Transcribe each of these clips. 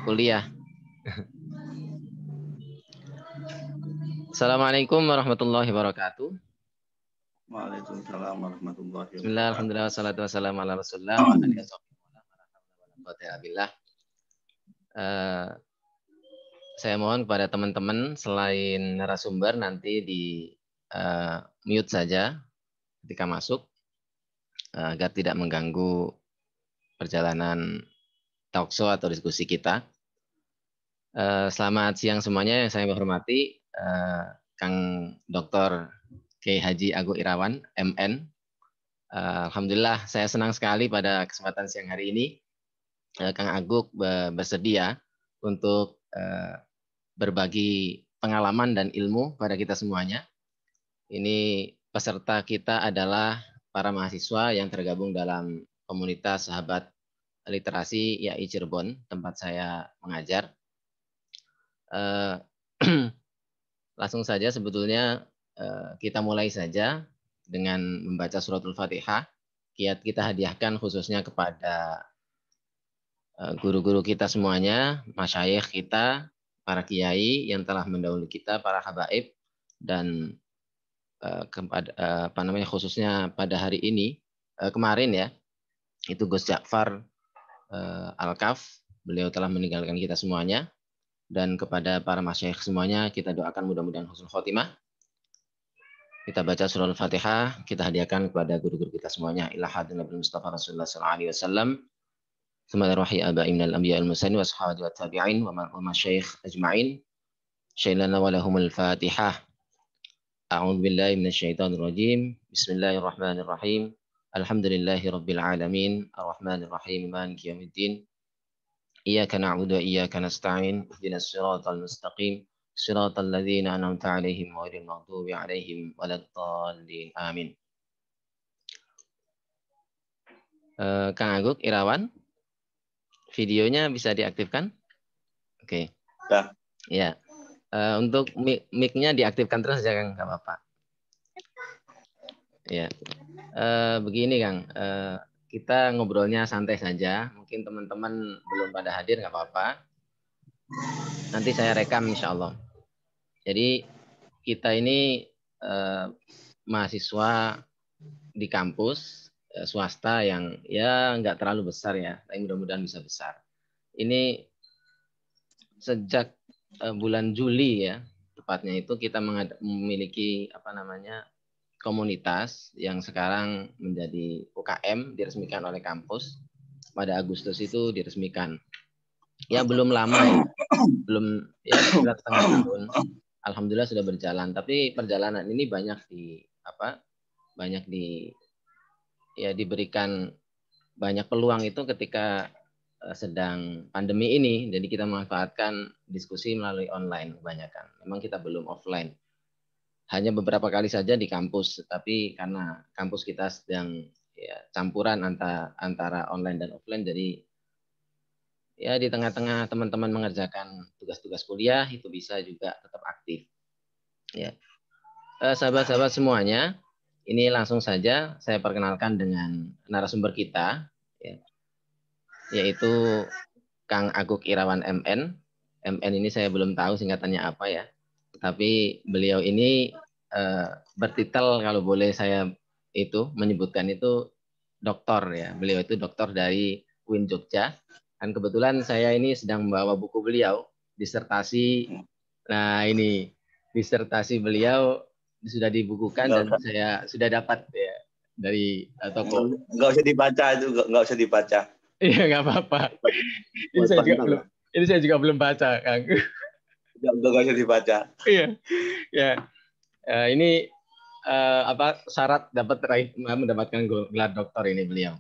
kuliah. Assalamualaikum warahmatullahi wabarakatuh. Waalaikumsalam warahmatullahi wabarakatuh. Bismillah, alhamdulillah, wassalatu wassalamu ala rasulullah wa alihi wasallam. Saya mohon kepada teman-teman selain narasumber nanti di mute saja ketika masuk agar tidak mengganggu perjalanan talkshow atau diskusi kita. Selamat siang semuanya yang saya hormati, Kang Dr. Kiai Haji Agung Irawan, MN. Alhamdulillah saya senang sekali pada kesempatan siang hari ini Kang Agung bersedia untuk berbagi pengalaman dan ilmu pada kita semuanya. Ini peserta kita adalah para mahasiswa yang tergabung dalam komunitas sahabat literasi YAI Cirebon, tempat saya mengajar. Langsung saja sebetulnya kita mulai saja dengan membaca suratul Fatihah. Kita hadiahkan khususnya kepada guru-guru kita semuanya, masyayikh kita, para kiai yang telah mendahului kita, para habaib, dan khususnya pada hari ini, kemarin ya, itu Gus Ja'far Al-Kaf, beliau telah meninggalkan kita semuanya. Dan kepada para masyayikh semuanya, kita doakan mudah-mudahan husnul khotimah. Kita baca surah Al-Fatihah, kita hadiahkan kepada guru-guru kita semuanya. Ila hadin Nabi Mustafa Rasulullah SAW. Bismillahirrahmanirrahim. Aba'imnal anbiya al-musaini wa sahabati wa tabi'in wa masyayikh ajma'in. Syailana wa lahumul fatihah. A'udhu billahi minasyaitanir rajim. Bismillahirrahmanirrahim. Alhamdulillahi rabbil alamin. Ar-Rahmanirrahim. Maliki yaumiddin. Iyyaka na'budu wa iyyaka nasta'in. Ihdinas siratal mustaqim. Siratal ladzina an'amta 'alaihim ghairil maghdubi 'alaihim waladdallin. Amin. Kang Agung Irawan, videonya bisa diaktifkan? Oke. Ya. Untuk mic-nya diaktifkan terus ya Kang, nggak apa-apa. Ya. Begini Kang, kita ngobrolnya santai saja. Mungkin teman-teman belum pada hadir, nggak apa-apa. Nanti saya rekam insya Allah. Jadi kita ini mahasiswa di kampus swasta yang ya nggak terlalu besar ya, tapi mudah-mudahan bisa besar. Ini sejak bulan Juli ya, tepatnya itu kita memiliki komunitas yang sekarang menjadi UKM, diresmikan oleh kampus. Pada Agustus itu diresmikan. Ya belum lama ya, belum ya sekitar setengah tahun. Alhamdulillah sudah berjalan. Tapi perjalanan ini diberikan banyak peluang itu ketika sedang pandemi ini. Jadi kita memanfaatkan diskusi melalui online kebanyakan. Memang kita belum offline. Hanya beberapa kali saja di kampus, tapi karena kampus kita sedang campuran antara online dan offline, jadi ya di tengah-tengah teman-teman mengerjakan tugas-tugas kuliah itu bisa juga tetap aktif. Ya, sahabat-sahabat semuanya, ini langsung saja saya perkenalkan dengan narasumber kita, yaitu Kang Agung Irawan MN. MN ini saya belum tahu singkatannya apa ya, tapi beliau ini bertitel kalau boleh saya menyebutkan itu doktor ya. Beliau itu doktor dari UIN Jogja. Dan kebetulan saya ini sedang membawa buku beliau, disertasi. Nah ini disertasi beliau sudah dibukukan dan saya sudah dapat ya dari toko. Nggak usah dibaca itu, nggak usah dibaca. Iya nggak apa-apa. Ini saya juga belum baca, Kang. Nggak usah dibaca. Iya, ya. Ini syarat mendapatkan gelar doktor ini beliau.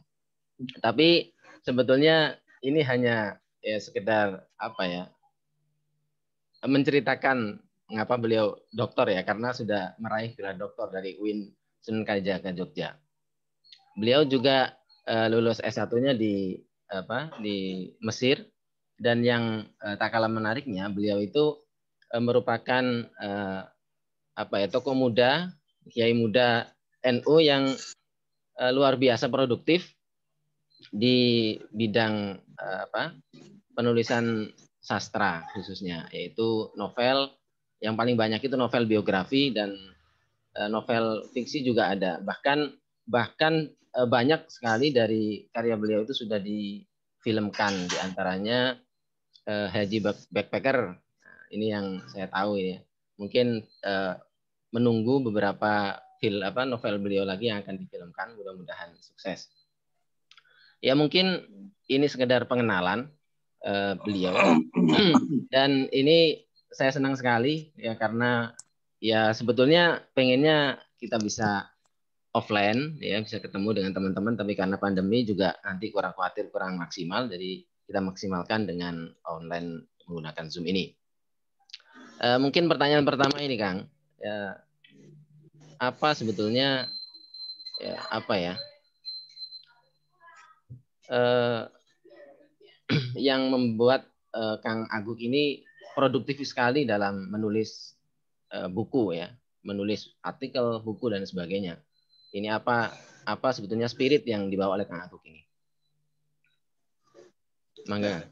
Tapi sebetulnya ini hanya ya sekedar menceritakan mengapa beliau doktor ya, karena sudah meraih gelar doktor dari UIN Sunan Kalijaga Jogja. Beliau juga lulus S1-nya di Mesir, dan yang tak kalah menariknya beliau itu merupakan tokoh muda, kiai muda NU yang luar biasa produktif di bidang penulisan sastra khususnya, yaitu novel. Yang paling banyak itu novel biografi dan novel fiksi juga ada. Bahkan banyak sekali dari karya beliau itu sudah difilmkan, diantaranya Haji Backpacker. Nah, ini yang saya tahu ya. Mungkin menunggu beberapa novel beliau lagi yang akan difilmkan, mudah-mudahan sukses. Ya mungkin ini sekedar pengenalan beliau. Dan ini saya senang sekali ya karena ya sebetulnya pengennya kita bisa offline ya, bisa ketemu dengan teman-teman, tapi karena pandemi juga nanti kurang maksimal, jadi kita maksimalkan dengan online menggunakan Zoom ini. Mungkin pertanyaan pertama ini Kang, ya, apa sebetulnya yang membuat Kang Agung ini produktif sekali dalam menulis buku ya, menulis artikel, buku dan sebagainya. Ini apa sebetulnya spirit yang dibawa oleh Kang Agung ini? Mangga.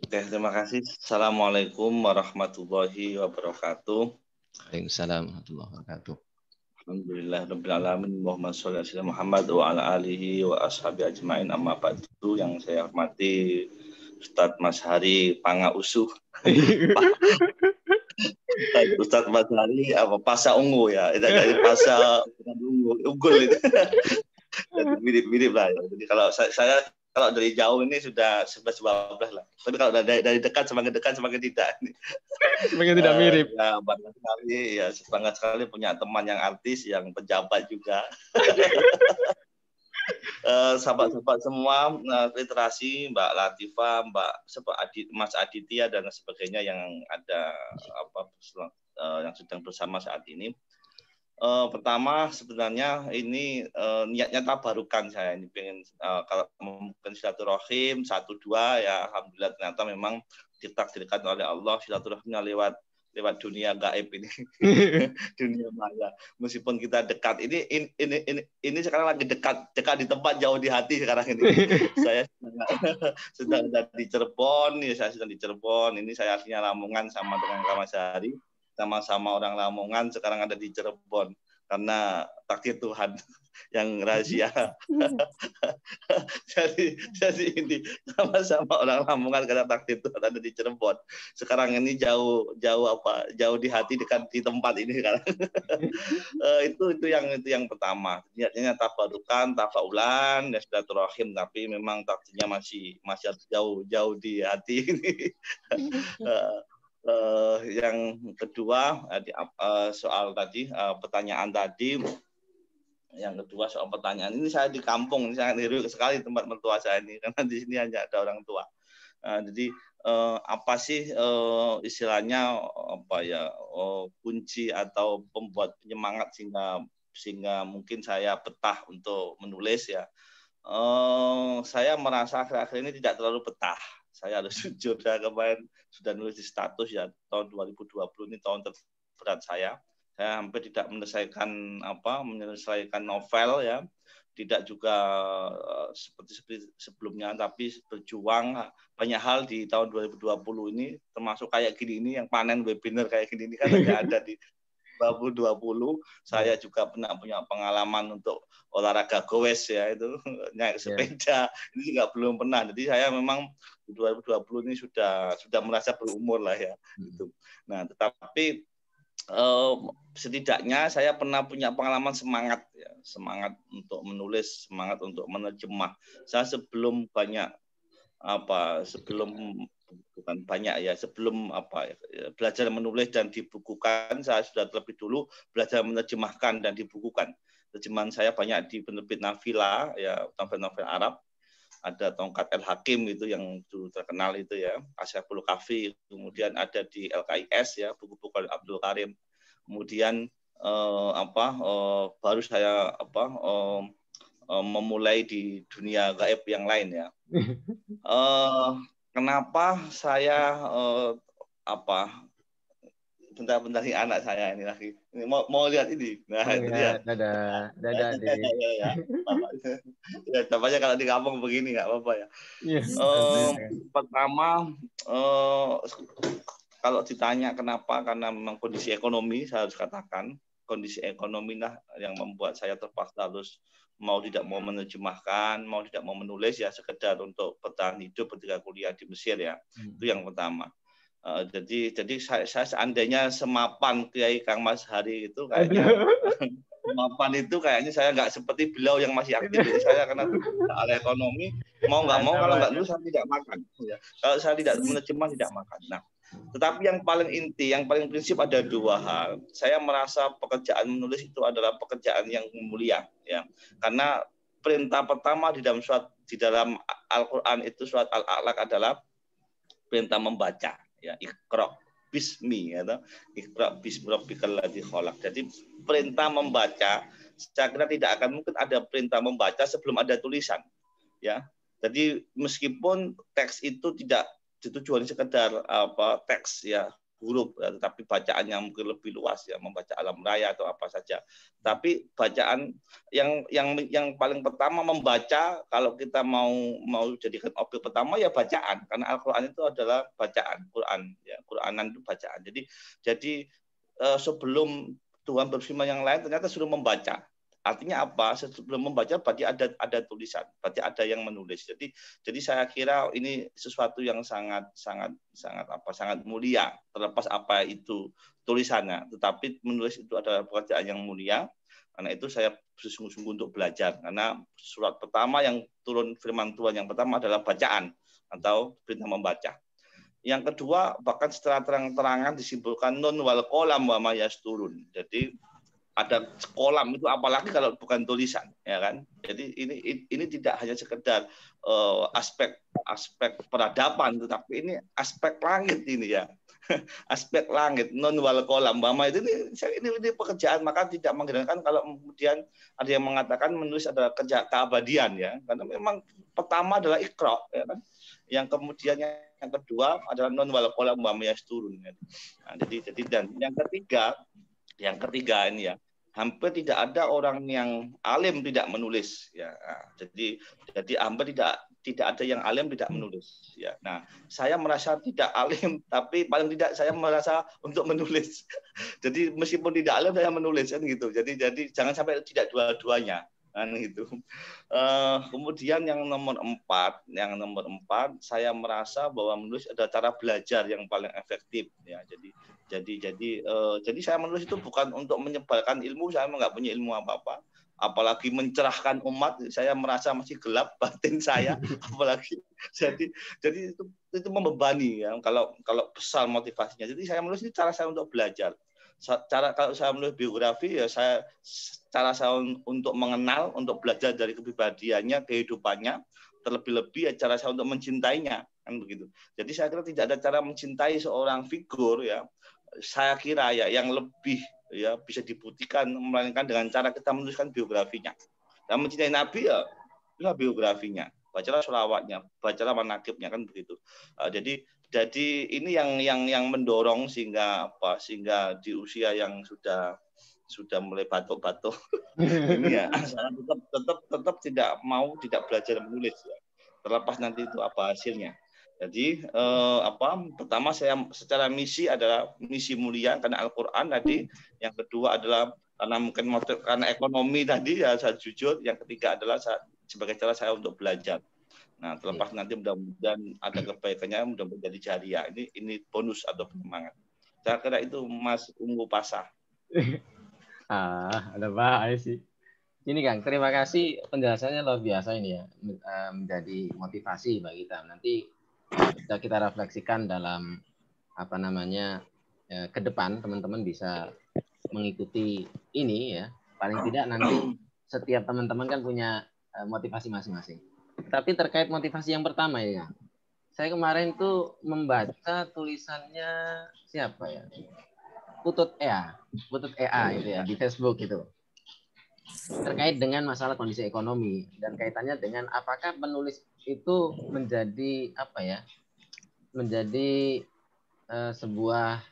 Oke, terima kasih. Assalamualaikum warahmatullahi wabarakatuh. Waalaikumsalam warahmatullahi wabarakatuh. Alhamdulillah rabbil alamin, Muhammad shallallahu alaihi wasallam Muhammad wa ala alihi wa ashabi ajmain, amma ba'du. Yang saya hormati Ustadz Mas Hari Pangausuh. Ustadz Mas Hari Pasa Ungu ya. Itu dari Pasa Unggul itu. Mirip-mirip lah ya. Jadi kalau saya kalau dari jauh ini sudah 11-12 lah. Tapi kalau dari dekat semakin tidak. Semakin tidak mirip. Ya, bangga sekali punya teman yang artis, yang pejabat juga. Sahabat-sahabat semua, literasi, Mbak Latifah, Mas Aditya dan sebagainya yang ada yang sedang bersama saat ini. Pertama sebenarnya ini niatnya tabarukan, saya ini pengen kalau mungkin silaturahim 1-2 ya, alhamdulillah ternyata memang ditakdirkan oleh Allah silaturahimnya lewat dunia gaib ini. Dunia maya. Meskipun kita dekat ini sekarang lagi dekat di tempat, jauh di hati sekarang ini. Saya sedang ada di Cirebon, ya saya sedang di Cirebon. Ini saya aslinya Lamongan sama dengan Kak Mas Hari. Sama-sama orang Lamongan, sekarang ada di Cirebon karena takdir Tuhan yang rahasia. jadi ini sama-sama orang Lamongan karena takdir Tuhan ada di Cirebon. Sekarang ini jauh di hati, dekat di tempat ini sekarang. itu yang pertama. Niatnya tabarukan, tafaulan, ya silaturahim, tapi memang takdirnya masih jauh di hati ini. Yang kedua soal tadi pertanyaan tadi. Yang kedua soal pertanyaan ini, saya di kampung, ini sangat heroik sekali tempat mertua saya ini karena di sini hanya ada orang tua. Jadi apa sih istilahnya kunci atau pembuat penyemangat sehingga mungkin saya betah untuk menulis ya. Saya merasa akhir-akhir ini tidak terlalu betah. Saya harus jujur, saya kemarin sudah nulis di status ya, tahun 2020 ini tahun terberat saya. Saya hampir tidak menyelesaikan novel ya, tidak juga seperti sebelumnya, tapi berjuang banyak hal di tahun 2020 ini, termasuk kayak gini ini, yang panen webinar kayak gini ini kan hanya ada di 2020. Saya juga pernah punya pengalaman untuk olahraga goes ya, itu naik sepeda, ini juga belum pernah. Jadi saya memang 2020 ini sudah merasa berumur lah ya gitu. Nah, tetapi setidaknya saya pernah punya pengalaman semangat untuk menulis, semangat untuk menerjemah. Saya sebelum belajar menulis dan dibukukan, saya sudah terlebih dulu belajar menerjemahkan dan dibukukan. Terjemahan saya banyak di penerbit Nafila ya, novel-novel Arab. Ada Tongkat El Hakim itu yang dulu terkenal itu ya, Asyaful Kafi. Kemudian ada di LKIS ya, buku-buku Abdul Karim. Kemudian baru saya memulai di dunia gaib yang lain ya. Kenapa saya bentar ini anak saya ini lagi. Ini mau lihat ini. Nah, itu dia. Dadah, Dik. Ya. Ya, bapaknya kalau di kampung begini nggak apa-apa ya. Yes. Pertama, kalau ditanya kenapa, karena memang kondisi ekonomi, saya harus katakan kondisi ekonomi lah yang membuat saya terpaksa harus mau tidak mau menerjemahkan, mau tidak mau menulis ya sekedar untuk bertahan hidup ketika kuliah di Mesir ya. Itu yang pertama. Jadi saya seandainya semapan Kiai Kang Mas Hari itu kayaknya semapan itu kayaknya saya nggak seperti beliau yang masih aktif. Jadi saya karena ada ekonomi mau nggak mau kalau nggak nulis saya tidak makan. Ya. Kalau saya tidak menerjemah tidak makan. Nah, tetapi yang paling inti, yang paling prinsip ada dua hal. Saya merasa pekerjaan menulis itu adalah pekerjaan yang mulia, ya. Karena perintah pertama di dalam Al-Qur'an itu surat Al-A'laq adalah perintah membaca, ya. Iqra bismi, atau Iqra bismi rabbikal ladzi khalaq. Jadi perintah membaca, saya kira tidak akan mungkin ada perintah membaca sebelum ada tulisan, ya. Jadi meskipun teks itu tidak ditujukan sekedar teks ya huruf ya, tetapi bacaannya mungkin lebih luas ya, membaca alam raya atau apa saja. Tapi bacaan yang paling pertama membaca, kalau kita mau jadikan objek pertama ya bacaan, karena Al-Qur'an itu adalah bacaan, Quran ya, Qur'anan itu bacaan. Jadi sebelum Tuhan berfirman yang lain ternyata suruh membaca. Artinya apa? Sebelum membaca berarti ada tulisan, berarti ada yang menulis. Jadi saya kira ini sesuatu yang sangat mulia, terlepas apa itu tulisannya, tetapi menulis itu adalah pekerjaan yang mulia. Karena itu saya bersungguh-sungguh untuk belajar, karena surat pertama yang turun firman Tuhan yang pertama adalah bacaan atau perintah membaca. Yang kedua, bahkan secara terang-terangan disimpulkan nun wal qalam wa ma yasturun. Jadi ada kolam itu, apalagi kalau bukan tulisan, ya kan? Jadi ini tidak hanya sekedar aspek peradaban, tetapi ini aspek langit ini ya. Aspek langit, non wal kolam, Bama itu ini pekerjaan, maka tidak mengherankan kalau kemudian ada yang mengatakan menulis adalah kerja keabadian ya, karena memang pertama adalah Iqra, ya kan? Yang kemudian yang kedua adalah non wal kolam Bama yasturun. Ya. Nah, jadi dan yang ketiga ini ya, hampir tidak ada orang yang alim tidak menulis ya. Nah, jadi hampir tidak ada yang alim tidak menulis ya. Nah, saya merasa tidak alim, tapi paling tidak saya merasa untuk menulis. Jadi meskipun tidak alim saya menulis kan gitu. Jadi jangan sampai tidak dua-duanya kan gitu. Kemudian yang nomor 4 saya merasa bahwa menulis adalah cara belajar yang paling efektif ya. Jadi saya menulis itu bukan untuk menyebarkan ilmu, saya nggak punya ilmu apa-apa, apalagi mencerahkan umat, saya merasa masih gelap batin saya, apalagi jadi itu membebani ya, kalau besar motivasinya. Jadi saya menulis ini cara saya untuk belajar. Kalau saya menulis biografi ya cara saya untuk mengenal, untuk belajar dari kepribadiannya, kehidupannya, terlebih-lebih ya cara saya untuk mencintainya kan begitu. Jadi saya kira tidak ada cara mencintai seorang figur ya, saya kira ya yang lebih ya bisa dibuktikan melainkan dengan cara kita menuliskan biografinya. Dan mencintai Nabi ya itulah biografinya, bacalah sholawatnya, bacalah manaqibnya kan begitu. Jadi ini yang mendorong sehingga di usia yang sudah mulai batuk-batuk ini ya saya tetap tidak belajar menulis ya, terlepas nanti itu apa hasilnya. Jadi pertama saya secara misi adalah misi mulia karena Al-Qur'an tadi, yang kedua adalah karena ekonomi tadi ya saya jujur, yang ketiga adalah sebagai cara saya untuk belajar. Nah, terlepas nanti mudah-mudahan ada kebaikannya, mudah-mudahan jadi jariah. Ini bonus atau penyemangat. Saya kira itu Mas Ungu Pasah. Ada bahaya sih. Ini Kang, terima kasih penjelasannya luar biasa ini ya, menjadi motivasi bagi kita. Nanti bisa kita refleksikan dalam ke depan teman-teman bisa mengikuti ini ya. Paling tidak nanti setiap teman-teman kan punya motivasi masing-masing. Tapi terkait motivasi yang pertama ya, saya kemarin tuh membaca tulisannya siapa ya? Putut EA itu ya di Facebook itu. Terkait dengan masalah kondisi ekonomi dan kaitannya dengan apakah penulis itu menjadi sebuah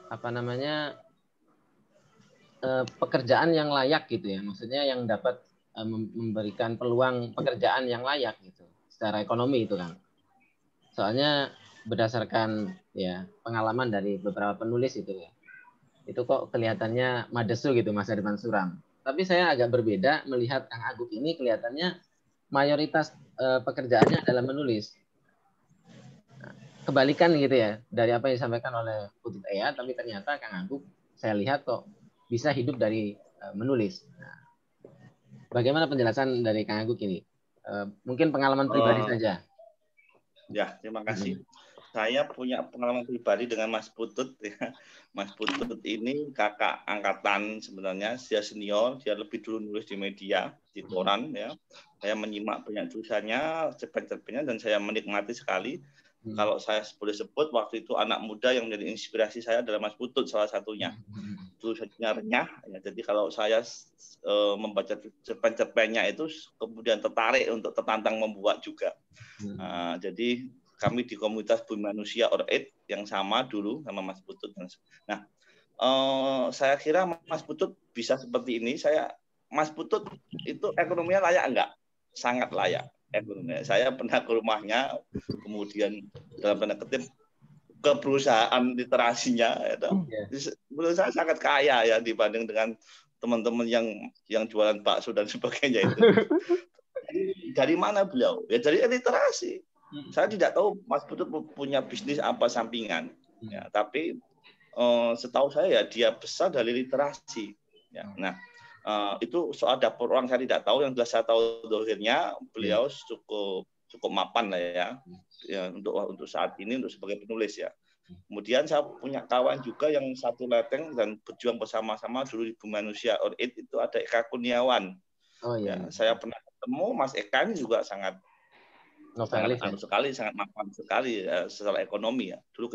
apa namanya pekerjaan yang layak gitu ya, maksudnya yang dapat memberikan peluang pekerjaan yang layak gitu secara ekonomi itu Kang. Soalnya berdasarkan ya pengalaman dari beberapa penulis itu ya, itu kok kelihatannya madesu gitu masa depan suram. Tapi saya agak berbeda melihat Kang Agung ini kelihatannya mayoritas pekerjaannya adalah menulis. Kebalikan gitu ya dari apa yang disampaikan oleh Putut Ea, tapi ternyata Kang Agung saya lihat kok bisa hidup dari menulis. Nah, bagaimana penjelasan dari Kang Agung ini? Mungkin pengalaman pribadi saja. Ya, terima kasih. Saya punya pengalaman pribadi dengan Mas Putut ya. Mas Putut ini kakak angkatan sebenarnya, dia senior, dia lebih dulu nulis di media, di koran ya. Saya menyimak banyak tulisannya, cerpen-cerpennya, dan saya menikmati sekali. Kalau saya boleh sebut, waktu itu anak muda yang menjadi inspirasi saya adalah Mas Putut salah satunya. Tulisannya renyah, ya. Jadi kalau saya membaca cerpen-cerpennya itu kemudian tertarik untuk tertantang membuat juga. Jadi kami di komunitas Bumi Manusia Or8 yang sama dulu sama Mas Putut. Nah, saya kira Mas Putut bisa seperti ini. Mas Putut itu ekonominya layak enggak? Sangat layak ekonominya. Saya pernah ke rumahnya, kemudian dalam tanda kutip ke perusahaan literasinya. Menurut saya sangat kaya ya dibanding dengan teman-teman yang jualan bakso dan sebagainya itu. Dari mana beliau? Ya dari literasi. Saya tidak tahu Mas Putut punya bisnis apa sampingan, ya, tapi setahu saya ya dia besar dari literasi. Ya. Nah, itu soal dapur orang saya tidak tahu. Yang jelas saya tahu dohirnya beliau cukup mapan lah ya untuk saat ini untuk sebagai penulis ya. Kemudian saya punya kawan juga yang satu leteng dan berjuang bersama-sama dulu di Bumi Manusia Or8 itu ada Eka Kurniawan. Ya, saya pernah ketemu Mas Eka ini juga sangat sekali, sangat mapan sekali ya, secara ekonomi ya. Dulu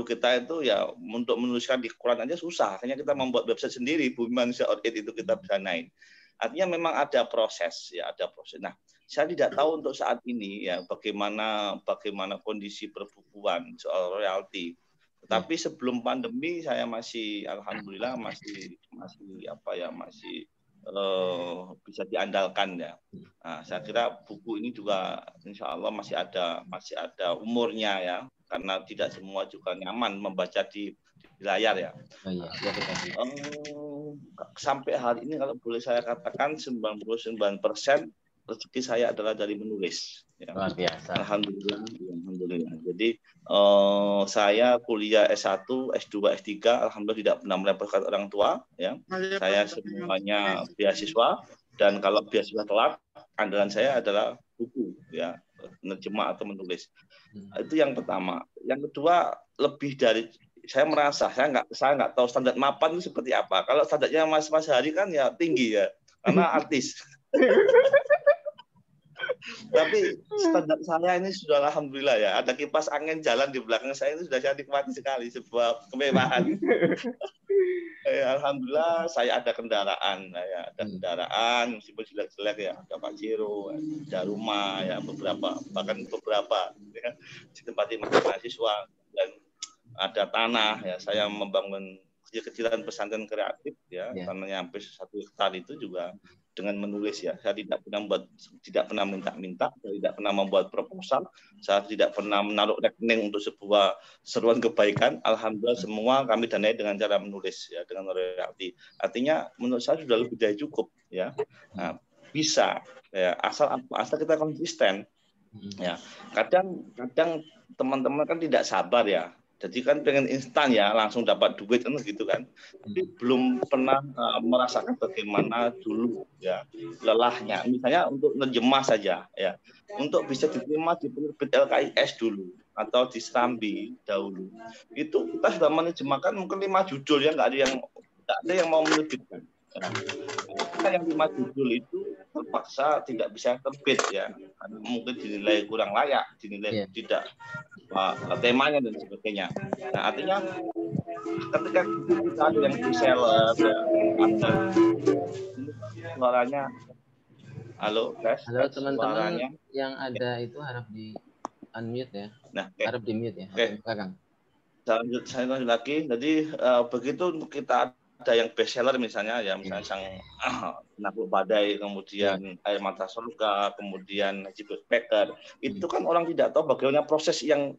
kita itu ya untuk menuliskan di Quran aja susah. Akhirnya kita membuat website sendiri, Bumi Manusia Or8 itu kita bisa naik. Artinya memang ada proses ya, ada proses. Nah, saya tidak tahu untuk saat ini ya bagaimana kondisi perbukuan soal royalti. Tetapi sebelum pandemi saya masih alhamdulillah masih bisa diandalkan ya. Nah, saya kira buku ini juga insya Allah masih ada umurnya ya, karena tidak semua juga nyaman membaca di layar ya. Sampai hari ini kalau boleh saya katakan 99% rezeki saya adalah dari menulis. Ya. Luar biasa. Alhamdulillah. Jadi saya kuliah S1, S2, S3, alhamdulillah tidak pernah merepotkan orang tua. Ya. Saya semuanya beasiswa, dan kalau beasiswa telat, andalan saya adalah buku, ya, menerjemah atau menulis. Itu yang pertama. Yang kedua, lebih dari saya merasa saya nggak tahu standar mapan itu seperti apa. Kalau standarnya Mas Hari kan ya tinggi ya, karena artis. Tapi standar saya ini sudah alhamdulillah ya, ada kipas angin jalan di belakang saya, itu sudah saya nikmati sekali, sebuah kemewahan. Alhamdulillah saya ada kendaraan, meskipun jelek-jelek ya, ada Pajero, ada rumah ya, bahkan beberapa ya, di tempat mahasiswa, dan ada tanah ya. Saya membangun kecil-kecilan pesantren kreatif ya, tanahnya hampir 1 hektar itu juga dengan menulis ya. Saya tidak pernah minta-minta, saya tidak pernah membuat proposal, saya tidak pernah menaruh rekening untuk sebuah seruan kebaikan. Alhamdulillah semua kami danai dengan cara menulis ya, dengan royalti. Artinya menurut saya sudah lebih dari cukup ya. Nah, bisa ya, asal kita konsisten ya. Kadang teman-teman kan tidak sabar ya. Jadi kan pengen instan ya, langsung dapat duit kan gitu kan. Tapi belum pernah merasakan bagaimana dulu ya lelahnya. Misalnya untuk nerjemah saja ya. Untuk bisa diterima di penerbit LKIS dulu atau di Serambi dahulu. Itu kita sudah menerjemahkan mungkin 5 judul ya, nggak ada yang mau menerbitkan. Kita yang 5 judul itu terpaksa tidak bisa terbit ya, karena mungkin dinilai kurang layak, dinilai tidak temanya dan sebagainya. Nah, artinya ketika kita ada yang reseller ya, ada suaranya. Halo, teman-teman suaranya. Yang ada itu harap di unmute ya. Nah, harap di mute ya. Oke. Saya lanjut lagi. Jadi begitu kita ada yang best seller misalnya ya, misalnya Sang Penakluk Badai, kemudian Air Mata Surga, kemudian Haji Backpacker. Itu kan orang tidak tahu bagaimana proses yang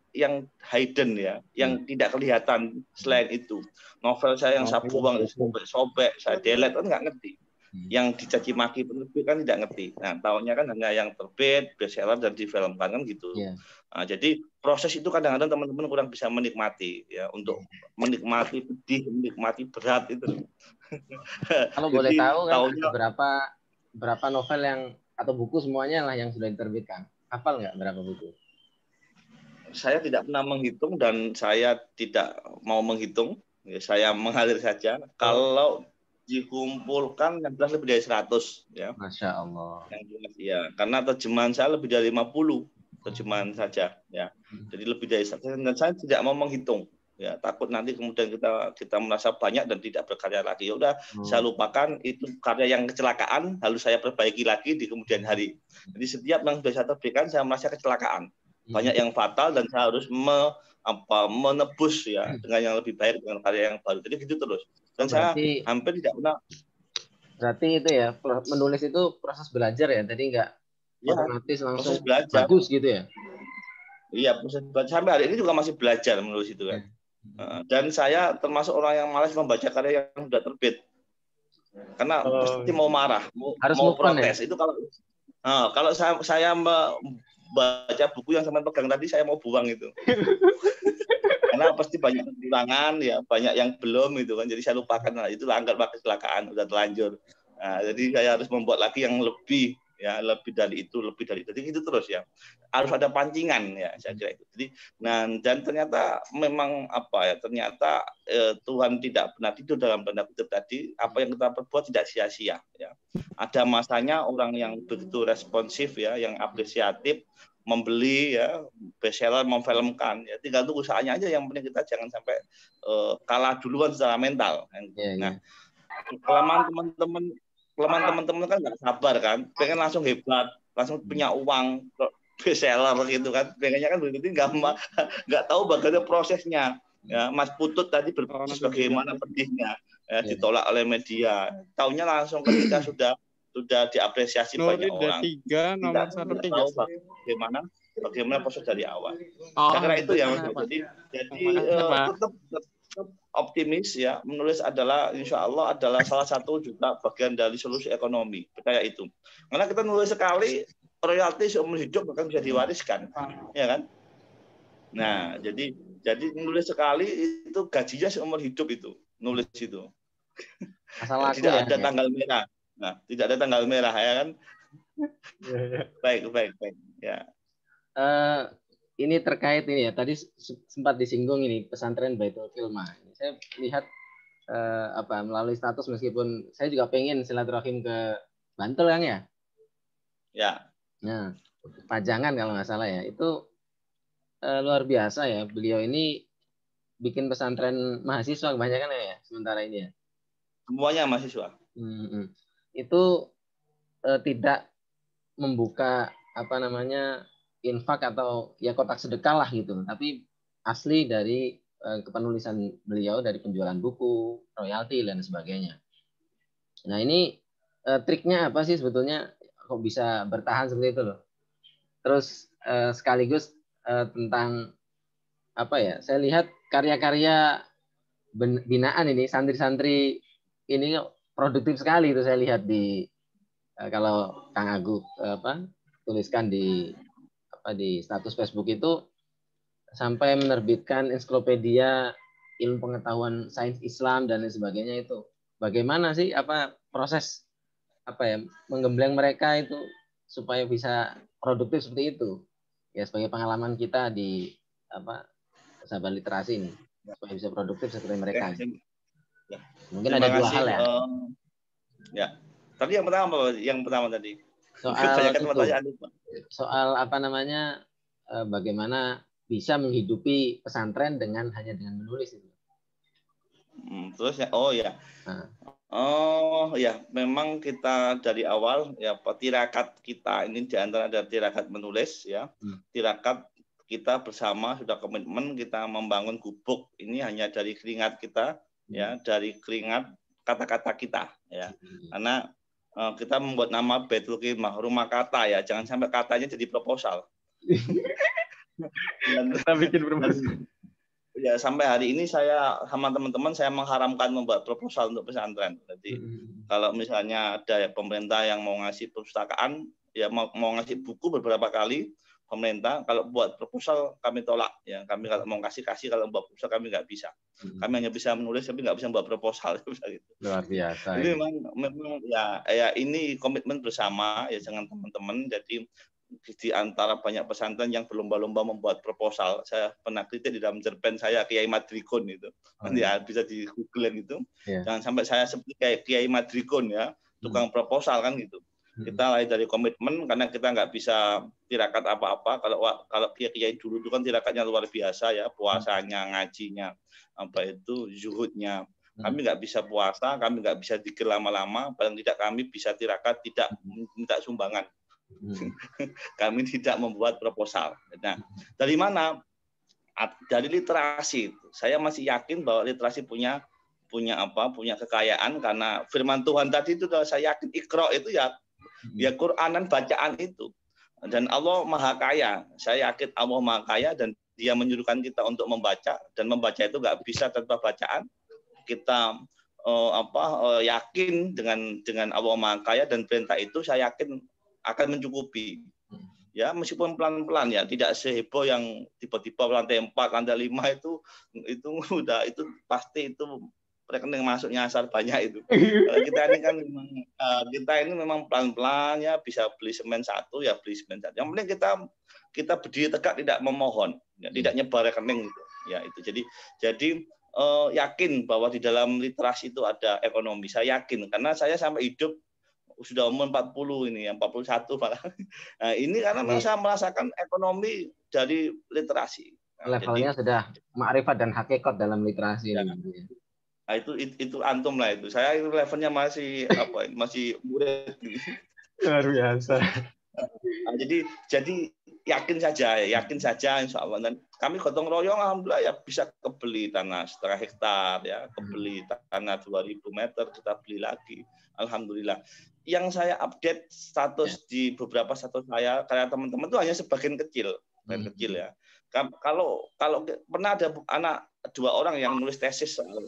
hidden ya, yang tidak kelihatan selain itu. Novel saya yang saya buang, sobek-sobek, saya delete kan nggak ngerti. Yang dicaci maki penerbit kan tidak ngerti. Nah, tahunnya kan hanya yang terbit, best seller dan difilmkan kan gitu. Nah, jadi proses itu kadang-kadang teman-teman kurang bisa menikmati ya, untuk menikmati pedih, menikmati berat itu. Kalau boleh tahu kan berapa novel yang atau buku semuanya lah yang sudah diterbitkan? Hafal nggak berapa buku? Saya tidak pernah menghitung dan saya tidak mau menghitung. Ya, saya mengalir saja. Kalau dikumpulkan yang jelas lebih dari 100 ya. Masya Allah. Yang jelas ya, karena terjemahan saya lebih dari 50 terjemahan saja ya. Jadi lebih dari 100 dan saya tidak mau menghitung ya, takut nanti kemudian kita merasa banyak dan tidak berkarya lagi. Ya udah, saya lupakan itu karya yang kecelakaan, lalu saya perbaiki lagi di kemudian hari. Jadi setiap yang sudah saya terbitkan saya merasa kecelakaan. Banyak yang fatal dan saya harus menebus ya dengan yang lebih baik, dengan karya yang baru. Jadi gitu terus. Dan saya hampir tidak pernah. Berarti itu ya, menulis itu proses belajar ya, jadi nggak otomatis langsung bagus gitu ya? Iya, proses belajar. Sampai hari ini juga masih belajar menulis itu kan. Dan saya termasuk orang yang malas membaca karya yang sudah terbit. Karena pasti mau marah, mau protes. Ya? Itu kalau saya baca buku yang sama pegang tadi, saya mau buang itu. Karena pasti banyak kekurangan ya, banyak yang belum itu kan. Jadi saya lupakan, nah, itu anggaplah kecelakaan, udah terlanjur. Nah, jadi saya harus membuat lagi yang lebih ya, lebih dari itu. Jadi itu terus ya. Harus ada pancingan ya, saya kira itu. Jadi dan ternyata memang ternyata Tuhan tidak pernah tidur dalam tanda kutip tadi. Apa yang kita perbuat tidak sia-sia ya. Ada masanya orang yang begitu responsif ya, yang apresiatif, membeli ya, bestseller, memfilmkan ya, tinggal tunggu usahanya aja. Yang penting kita jangan sampai kalah duluan secara mental. Nah, kelemahan teman-teman kan nggak sabar kan, pengen langsung hebat, langsung punya uang, bestseller gitu kan, pengennya kan begitu, nggak tahu bagaimana prosesnya ya. Mas Putut tadi berproses bagaimana pedihnya ya, ditolak oleh media, taunya langsung ketika sudah diapresiasi banyak orang. Nomor 1 tahu bagaimana proses dari awal. Saya kira itu ya, Mas. Jadi tetap optimis ya. Menulis adalah, insya Allah adalah salah satu juga bagian dari solusi ekonomi. Percaya itu. Karena kita nulis sekali, royalti seumur hidup bahkan bisa diwariskan, ya kan? Nah, jadi nulis sekali itu gajinya seumur hidup itu, nulis itu. Tidak ada tanggal merah. Nah, tidak ada tanggal merah ya kan? Baik ya. Ini terkait ini ya, tadi sempat disinggung ini pesantren Baitul Kilma. Saya lihat melalui status, meskipun saya juga pengen silaturahim ke Bantul kan ya? Ya. Nah, Pajangan kalau nggak salah ya. Itu luar biasa ya. Beliau ini bikin pesantren mahasiswa kebanyakan ya sementara ini ya. Semuanya mahasiswa. Itu tidak membuka infak atau ya kotak sedekah lah gitu, tapi asli dari kepenulisan beliau, dari penjualan buku, royalti dan sebagainya. Nah, ini triknya apa sih sebetulnya kok bisa bertahan seperti itu loh? Terus sekaligus tentang saya lihat karya-karya binaan ini, santri-santri ini produktif sekali itu saya lihat di kalau Kang Agung tuliskan di status Facebook itu, sampai menerbitkan ensiklopedia ilmu pengetahuan sains Islam dan lain sebagainya. Itu bagaimana sih proses menggembleng mereka itu supaya bisa produktif seperti itu ya, sebagai pengalaman kita di sahabat literasi ini, supaya bisa produktif seperti mereka. Ya. Mungkin ada dua hal ya. Ya. Tadi yang pertama tadi soal bagaimana bisa menghidupi pesantren hanya dengan menulis itu. Terus ya, memang kita dari awal ya, tirakat kita ini diantara ada tirakat menulis ya, tirakat kita bersama sudah komitmen kita membangun gubuk ini hanya dari keringat kita, ya, dari keringat kata-kata kita, ya. Karena kita membuat nama Baitul Qimah, rumah kata, ya, jangan sampai katanya jadi proposal. Kita bikin proposal. Ya, sampai hari ini saya sama teman-teman saya mengharamkan membuat proposal untuk pesantren. Jadi kalau misalnya ada pemerintah yang mau ngasih perpustakaan, ya mau ngasih buku beberapa kali, pemerintah kalau buat proposal kami tolak. Ya, kami kalau mau kasih, kalau buat proposal kami nggak bisa. Kami hanya bisa menulis, tapi nggak bisa membuat proposal. Luar biasa. Ini memang ya ini komitmen bersama ya dengan teman-teman. Jadi di antara banyak pesantren yang berlomba-lomba membuat proposal, saya pernah kritik di dalam cerpen saya Kiai Madrikun itu, ya bisa di Google gitu. Jangan sampai saya seperti kayak Kiai Madrikun, ya, tukang proposal kan gitu. Kita lari dari komitmen karena kita nggak bisa tirakat apa-apa. Kalau Kiai dulu itu kan tirakatnya luar biasa, ya, puasanya, ngajinya, apa itu zuhudnya. Kami nggak bisa puasa, kami nggak bisa zikir lama-lama, paling tidak kami bisa tirakat, tidak minta sumbangan. Kami tidak membuat proposal. Nah, dari mana? Dari literasi. Saya masih yakin bahwa literasi punya kekayaan karena firman Tuhan tadi itu saya yakin Iqra itu ya Quranan bacaan itu. Dan Allah Maha Kaya. Saya yakin Allah Maha Kaya dan Dia menyuruhkan kita untuk membaca, dan membaca itu nggak bisa tanpa bacaan. Kita yakin dengan Allah Maha Kaya dan perintah itu saya yakin akan mencukupi, ya, meskipun pelan-pelan, ya, tidak seheboh yang tiba-tiba lantai 4, lantai 5 itu pasti itu rekening masuk nyasar banyak itu. Kita ini kan memang pelan-pelan, ya, bisa beli semen 1, ya beli semen 1. Yang penting kita berdiri tegak, tidak memohon, ya, tidak nyebar rekening gitu. Ya, itu. Jadi yakin bahwa di dalam literasi itu ada ekonomi. Saya yakin karena saya sampai hidup sudah umur 40 ini, yang 41 malah. Nah, ini karena saya merasakan ekonomi dari literasi. Nah, levelnya jadi, sudah ma'rifat dan hakikat dalam literasi ya. Ini. Nah, itu antum lah itu. Saya itu levelnya masih murid. Luar biasa. Nah, jadi yakin saja insya Allah. Dan kami gotong royong alhamdulillah ya bisa kebeli tanah 0,5 hektar, ya, kebeli tanah 2000 meter, kita beli lagi. Alhamdulillah. Yang saya update status di beberapa status saya karena teman-teman itu hanya sebagian kecil, ya. Kalau pernah ada anak 2 orang yang nulis tesis soal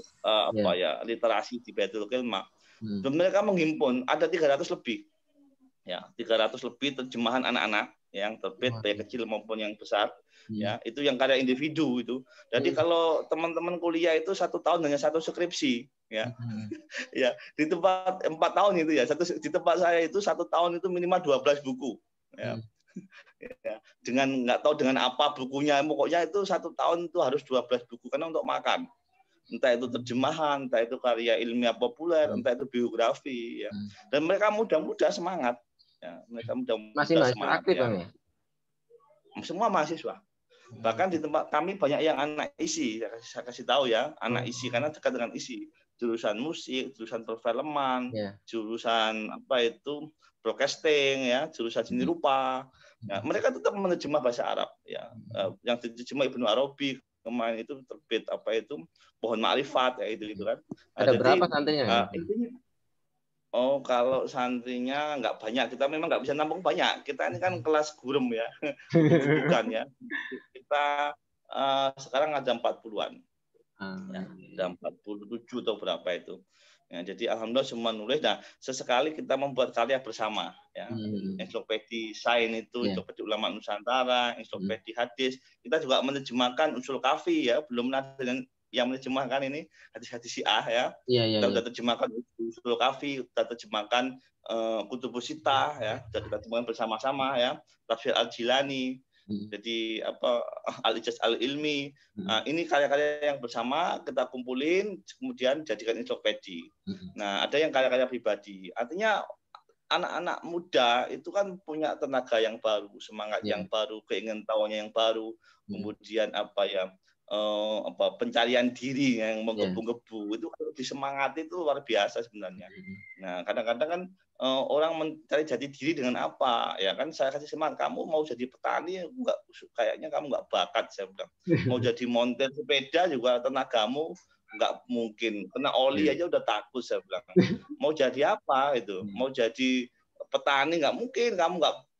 literasi di Baitul Qimah. Dan mereka menghimpun ada 300 lebih. Ya, 300 lebih terjemahan anak-anak yang terbit baik kecil maupun yang besar. Ya, itu yang karya individu itu. Jadi kalau teman-teman kuliah itu 1 tahun hanya 1 skripsi, ya. Ya, di tempat 4 tahun itu, ya. Di tempat saya itu 1 tahun itu minimal 12 buku, ya. Ya, nggak tahu dengan apa bukunya, pokoknya itu 1 tahun itu harus 12 buku karena untuk makan. Entah itu terjemahan, entah itu karya ilmiah populer, entah itu biografi, ya. Dan mereka muda-muda semangat. Ya, mereka masih semangat, aktif, ya. Semua mahasiswa. Bahkan di tempat kami banyak yang anak isi, saya kasih tahu, ya, anak isi karena dekat dengan isi. Jurusan musik, jurusan perfilman, jurusan broadcasting, ya, jurusan seni rupa. Ya, mereka tetap menerjemah bahasa Arab, ya. Yang diterjemah Ibnu Arabi kemarin itu terbit Pohon Ma'rifat, ya, itu kan. Ada berapa santrinya? Kalau santrinya nggak banyak, kita memang nggak bisa nampung banyak. Kita ini kan kelas gurem, ya, bukan, ya. Kita sekarang ada 40-an, ya, ada 47 atau berapa itu. Ya, jadi alhamdulillah semua nulis. Nah, sesekali kita membuat karya bersama, ya. Ensiklopedi Sain itu, ensiklopedi ulama Nusantara, ensiklopedi hadis. Kita juga menerjemahkan Ushul Kafi, ya, belum ada yang menerjemahkan ini hadis-hadis Syiah, ya. Kita sudah terjemahkan Ushul Kafi, kita terjemahkan Kutubus Sittah, ya, sudah kita terjemahkan bersama-sama, ya. Tafsir Al-Jilani, jadi Al-Ijaz Al-Ilmi. Ini karya-karya yang bersama kita kumpulin, kemudian jadikan ensiklopedi. Nah, ada yang karya-karya pribadi. Artinya anak-anak muda itu kan punya tenaga yang baru, semangat yang baru, keinginan tahunya yang baru, kemudian pencarian diri yang menggebu-gebu itu kalau disemangati itu luar biasa sebenarnya. Nah, kadang-kadang kan orang mencari jati diri dengan apa? Ya kan saya kasih semangat, kamu mau jadi petani enggak, kayaknya kamu enggak bakat, saya bilang. Mau jadi montir sepeda juga tenagamu enggak mungkin. Kena oli aja udah takut, saya bilang. Mau jadi apa itu? Mau jadi petani enggak mungkin, kamu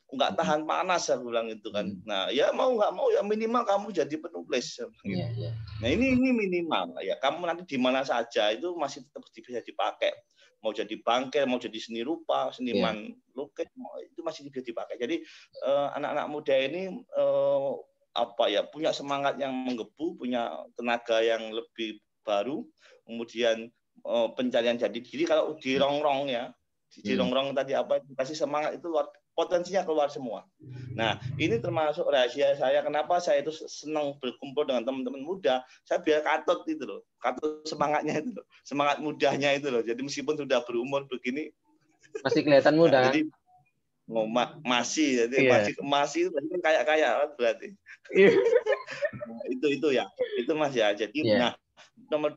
enggak tahan panas, saya bilang itu kan. Nah, ya mau enggak mau ya minimal kamu jadi penulis. Nah, ini minimal ya. Kamu nanti di mana saja itu masih tetap bisa dipakai. Mau jadi bangker, mau jadi seni rupa, seniman lukis, itu masih bisa dipakai. Jadi anak-anak muda ini punya semangat yang menggebu, punya tenaga yang lebih baru, kemudian pencarian jati diri. Kalau dirongrong ya, dirongrong tadi dikasih semangat itu potensinya keluar semua. Nah, ini termasuk rahasia saya kenapa saya itu senang berkumpul dengan teman-teman muda. Saya biar katut itu loh, katut semangatnya itu loh, semangat mudanya itu loh. Jadi meskipun sudah berumur begini masih kelihatan muda. Jadi masih itu kayak berarti. Nah, itu ya, itu Mas ya. Jadi nah nomor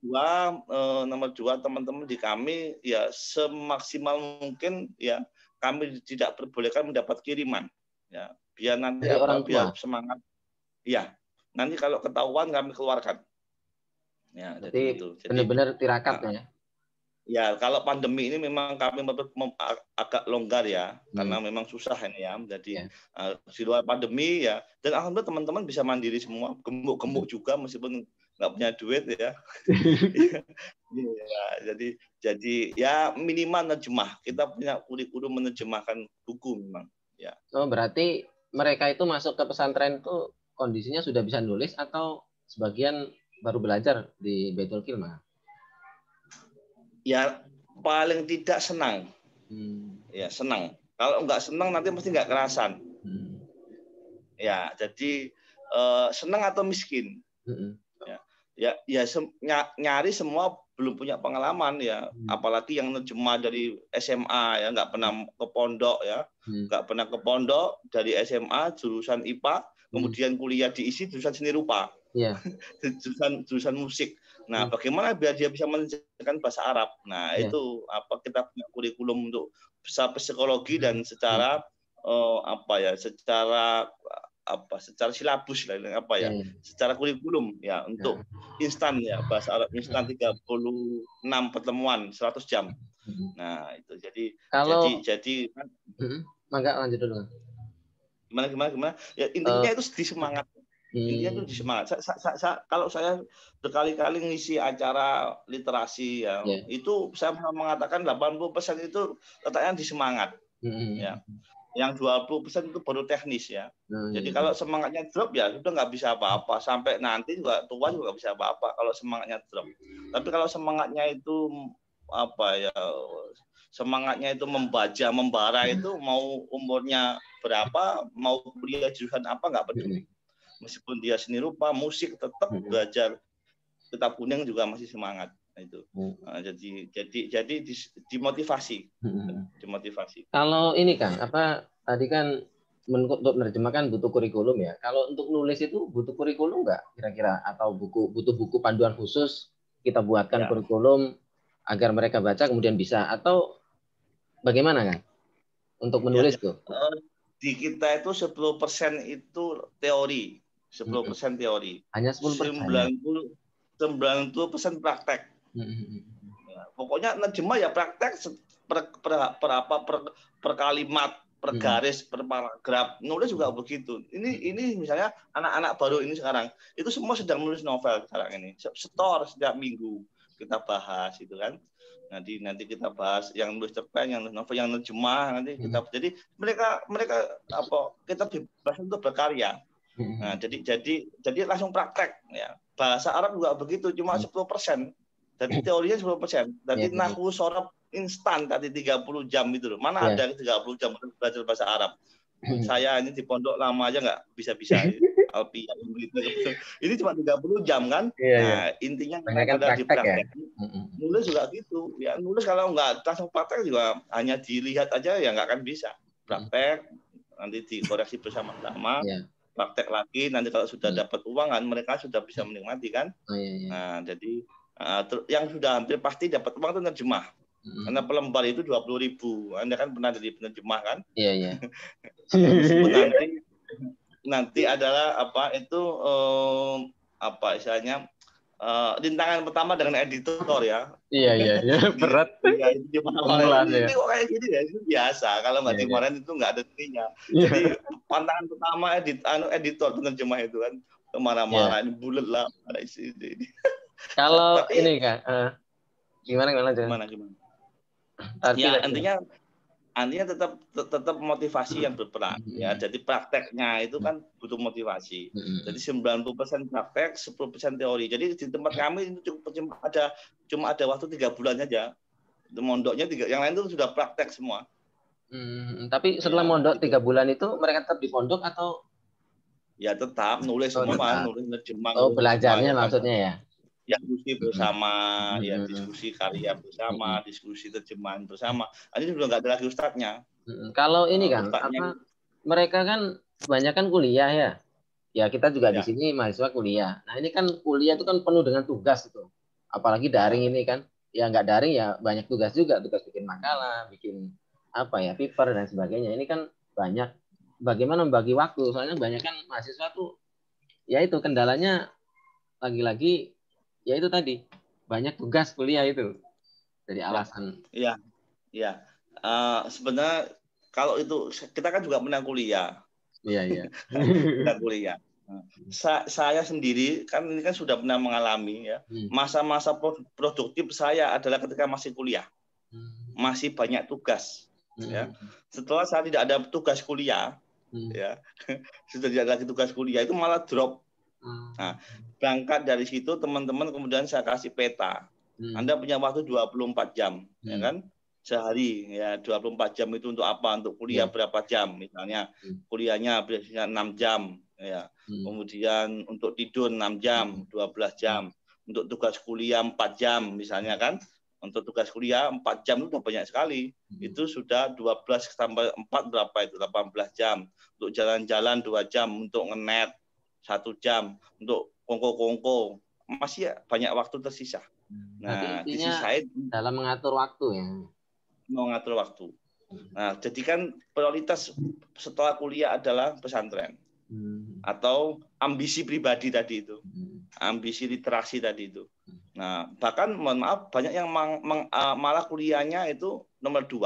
dua teman-teman di kami ya semaksimal mungkin ya kami tidak perbolehkan mendapat kiriman ya biar nanti biar semangat ya nanti kalau ketahuan kami keluarkan ya. Jadi itu benar-benar tirakat ya kalau pandemi ini memang kami agak longgar ya karena memang susah ini ya. Jadi di luar pandemi ya, dan alhamdulillah teman-teman bisa mandiri semua, gemuk-gemuk juga meskipun nggak punya duit ya. Jadi ya minimal nerjemah. Kita punya kurikulum menerjemahkan buku memang ya. Oh, berarti mereka itu masuk ke pesantren itu kondisinya sudah bisa nulis atau sebagian baru belajar di Baitul Kilmah? Ya paling tidak senang. Ya senang. Kalau nggak senang nanti mesti nggak kerasan. Ya jadi senang atau miskin. Ya nyari semua belum punya pengalaman ya. Apalagi yang nerjemah dari SMA ya nggak pernah ke pondok ya. Nggak pernah ke pondok dari SMA jurusan IPA, kemudian kuliah diisi jurusan seni rupa. jurusan musik. Nah, bagaimana biar dia bisa mengerjakan bahasa Arab? Nah, itu kita punya kurikulum untuk psikologi dan secara secara silabus secara kurikulum ya untuk instan ya bahasa Arab instan 36 pertemuan 100 jam. Nah, itu jadi mangga lanjut dulu. Gimana? Ya intinya itu disemangat. Intinya itu disemangat. Kalau saya berkali-kali ngisi acara literasi ya, itu saya mengatakan 80% itu letaknya di semangat. Ya. Yang 20% itu baru teknis ya. Jadi kalau semangatnya drop ya sudah nggak bisa apa-apa. Sampai nanti juga tua juga nggak bisa apa-apa kalau semangatnya drop. Tapi kalau semangatnya itu semangatnya itu membara itu mau umurnya berapa, mau kuliah jurusan apa nggak peduli. Meskipun dia seni rupa, musik tetap belajar kitab kuning juga masih semangat. Itu. Jadi dimotivasi. Kalau ini Kang, tadi kan untuk menerjemahkan butuh kurikulum ya. Kalau untuk nulis itu butuh kurikulum nggak kira-kira? Atau butuh buku panduan khusus kita buatkan kurikulum agar mereka baca kemudian bisa, atau bagaimana Kang? Untuk menulis tuh? Di kita itu 10% itu teori, 10% teori. Hanya 10%. 90% praktek. Pokoknya nerjemah ya praktek per kalimat, per garis, per paragraf. Nulis juga begitu. Ini misalnya anak-anak baru ini sekarang itu semua sedang menulis novel sekarang ini. Setor setiap minggu kita bahas itu kan. Nanti kita bahas yang nulis cerpen, yang nulis novel, yang nerjemah nanti kita. Jadi mereka kita bebas untuk berkarya. Nah, jadi langsung praktek ya. Bahasa Arab juga begitu, cuma 10%. Jadi teorinya 10%. Jadi nahwu sorab instan tadi 30 jam itu loh. Mana ada 30 jam belajar bahasa Arab. Saya ini di pondok lama aja nggak bisa-bisa. Alfiah ini cuma 30 jam kan. Nah, intinya ada di praktek. Nulis juga gitu. Ya, nulis kalau nggak langsung praktek juga hanya dilihat aja ya nggak akan bisa. Praktek nanti dikoreksi bersama-sama. praktek lagi. Nanti kalau sudah dapat uang kan, mereka sudah bisa menikmati kan. Oh, iya. Nah, jadi yang sudah hampir pasti dapat uang itu penerjemah. Karena per lembar itu 20.000. Anda kan pernah jadi penerjemah kan? Iya. nanti adalah apa itu apa istilahnya rintangan pertama dengan editor ya. Iya. Berat. Iya, ini kok kayak gini ya, itu biasa. Kalau Mbak Timoren itu nggak ada ininya. Jadi tantangan pertama editor penerjemah itu kan marah-marah, ini bulat lah ada isi ini. Kalau ini Kak, gimana? Ya artinya tetap motivasi yang berperan ya. Jadi prakteknya itu kan butuh motivasi. Jadi 90% praktek, 10% teori. Jadi di tempat kami itu cuma ada waktu 3 bulan saja. Mondoknya 3, yang lain itu sudah praktek semua. Tapi setelah mondok 3 bulan itu mereka tetap di pondok atau? Ya tetap nulis semua, nulis nerjemah. Belajarnya maksudnya ya. Ya diskusi bersama, ya diskusi karya bersama, diskusi terjemahan bersama. Ini sudah nggak ada lagi ustadznya. Kalau ini kan, mereka kan kebanyakan kuliah ya. Ya kita juga di sini mahasiswa kuliah. Nah ini kan kuliah itu kan penuh dengan tugas itu. Apalagi daring ini kan. Ya nggak daring ya banyak tugas juga. Tugas bikin makalah, bikin paper dan sebagainya. Ini kan banyak. Bagaimana membagi waktu? Soalnya banyak kan mahasiswa tuh, ya itu kendalanya lagi-lagi ya itu tadi banyak tugas kuliah itu jadi alasan. Iya. Sebenarnya kalau itu kita kan juga pernah kuliah. Iya. Pernah kuliah. Saya sendiri kan ini kan sudah pernah mengalami ya. Masa-masa produktif saya adalah ketika masih kuliah. Masih banyak tugas. Ya. Setelah saya tidak ada tugas kuliah, ya sudah tidak lagi tugas kuliah itu malah drop. Nah, berangkat dari situ teman-teman kemudian saya kasih peta. Anda punya waktu 24 jam, ya kan? Sehari ya 24 jam itu untuk apa? Untuk kuliah berapa jam misalnya. Kuliahnya biasanya 6 jam ya. Kemudian untuk tidur 6 jam, 12 jam. Untuk tugas kuliah 4 jam misalnya kan. Untuk tugas kuliah 4 jam itu sudah banyak sekali. Itu sudah 12 tambah 4 berapa itu? 18 jam. Untuk jalan-jalan 2 jam, untuk ngenet 1 jam, untuk kongko-kongko. Masih ya, banyak waktu tersisa. Nah, intinya disisain dalam mengatur waktu ya. Mengatur waktu. Nah, jadi kan prioritas setelah kuliah adalah pesantren. Atau ambisi pribadi tadi itu. Ambisi literasi tadi itu. Nah, bahkan mohon maaf banyak yang malah kuliahnya itu nomor 2.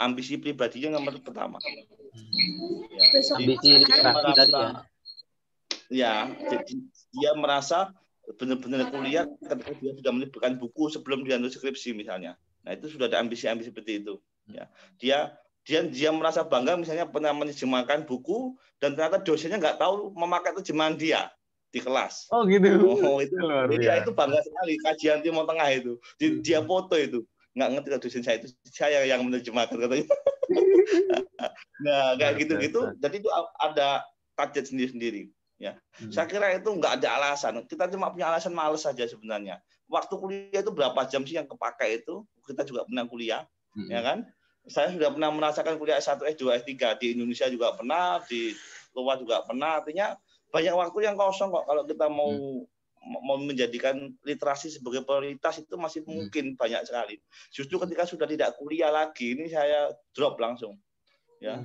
Ambisi pribadinya nomor pertama. Ya, ambisi literasi tadi ya. Ya, jadi dia merasa benar-benar kuliah ketika dia sudah menerbitkan buku sebelum dia nulis skripsi misalnya. Nah, itu sudah ada ambisi-ambisi seperti itu. Ya, dia merasa bangga misalnya pernah menerjemahkan buku dan ternyata dosennya nggak tahu memakai terjemahan dia di kelas. Oh gitu. Oh itu dia itu bangga sekali kajian Timur Tengah itu. Dia foto itu. Nggak ngerti dosen saya itu saya yang menerjemahkan katanya. Nah kayak gitu-gitu. Jadi itu ada target sendiri-sendiri. Ya, saya kira itu nggak ada alasan. Kita cuma punya alasan males saja sebenarnya. Waktu kuliah itu berapa jam sih yang kepakai itu? Kita juga pernah kuliah, ya kan? Saya sudah pernah merasakan kuliah S1, S2, S3 di Indonesia juga pernah, di luar juga pernah. Artinya banyak waktu yang kosong kok kalau kita mau menjadikan literasi sebagai prioritas itu masih mungkin banyak sekali. Justru ketika sudah tidak kuliah lagi, ini saya drop langsung. Ya,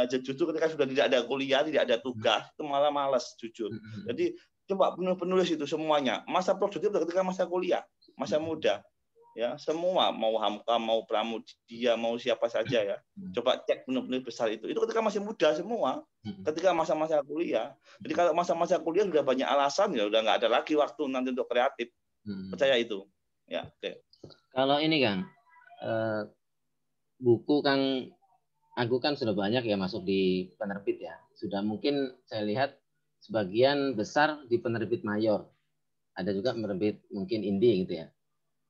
justru ketika sudah tidak ada kuliah, tidak ada tugas, itu malah malas jujur. Jadi coba penulis itu semuanya. Masa produktif ketika masa kuliah, masa muda, ya semua mau Hamka, mau Pramudia, mau siapa saja ya. Coba cek penulis besar itu. Itu ketika masih muda semua. Ketika masa-masa kuliah. Jadi kalau masa-masa kuliah sudah banyak alasan ya udah nggak ada lagi waktu nanti untuk kreatif. Percaya itu. Ya, oke. Kalau ini Kang, buku Kang Aku kan sudah banyak ya masuk di penerbit ya. Sudah mungkin saya lihat sebagian besar di penerbit mayor. Ada juga penerbit mungkin indie gitu ya.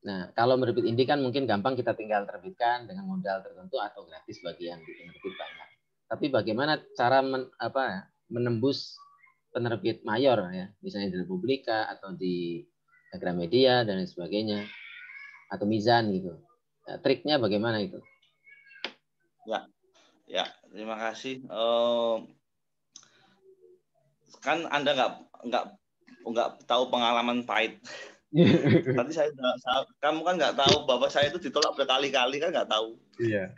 Nah, kalau menerbit indie kan mungkin gampang kita tinggal terbitkan dengan modal tertentu atau gratis bagi yang di penerbit banyak. Tapi bagaimana cara menembus penerbit mayor ya, misalnya di Republika atau di Gramedia dan lain sebagainya atau Mizan gitu. Nah, triknya bagaimana itu? Ya, terima kasih. kan Anda nggak tahu pengalaman pahit. Tadi kamu kan nggak tahu bahwa saya itu ditolak berkali-kali, kan nggak tahu. Iya.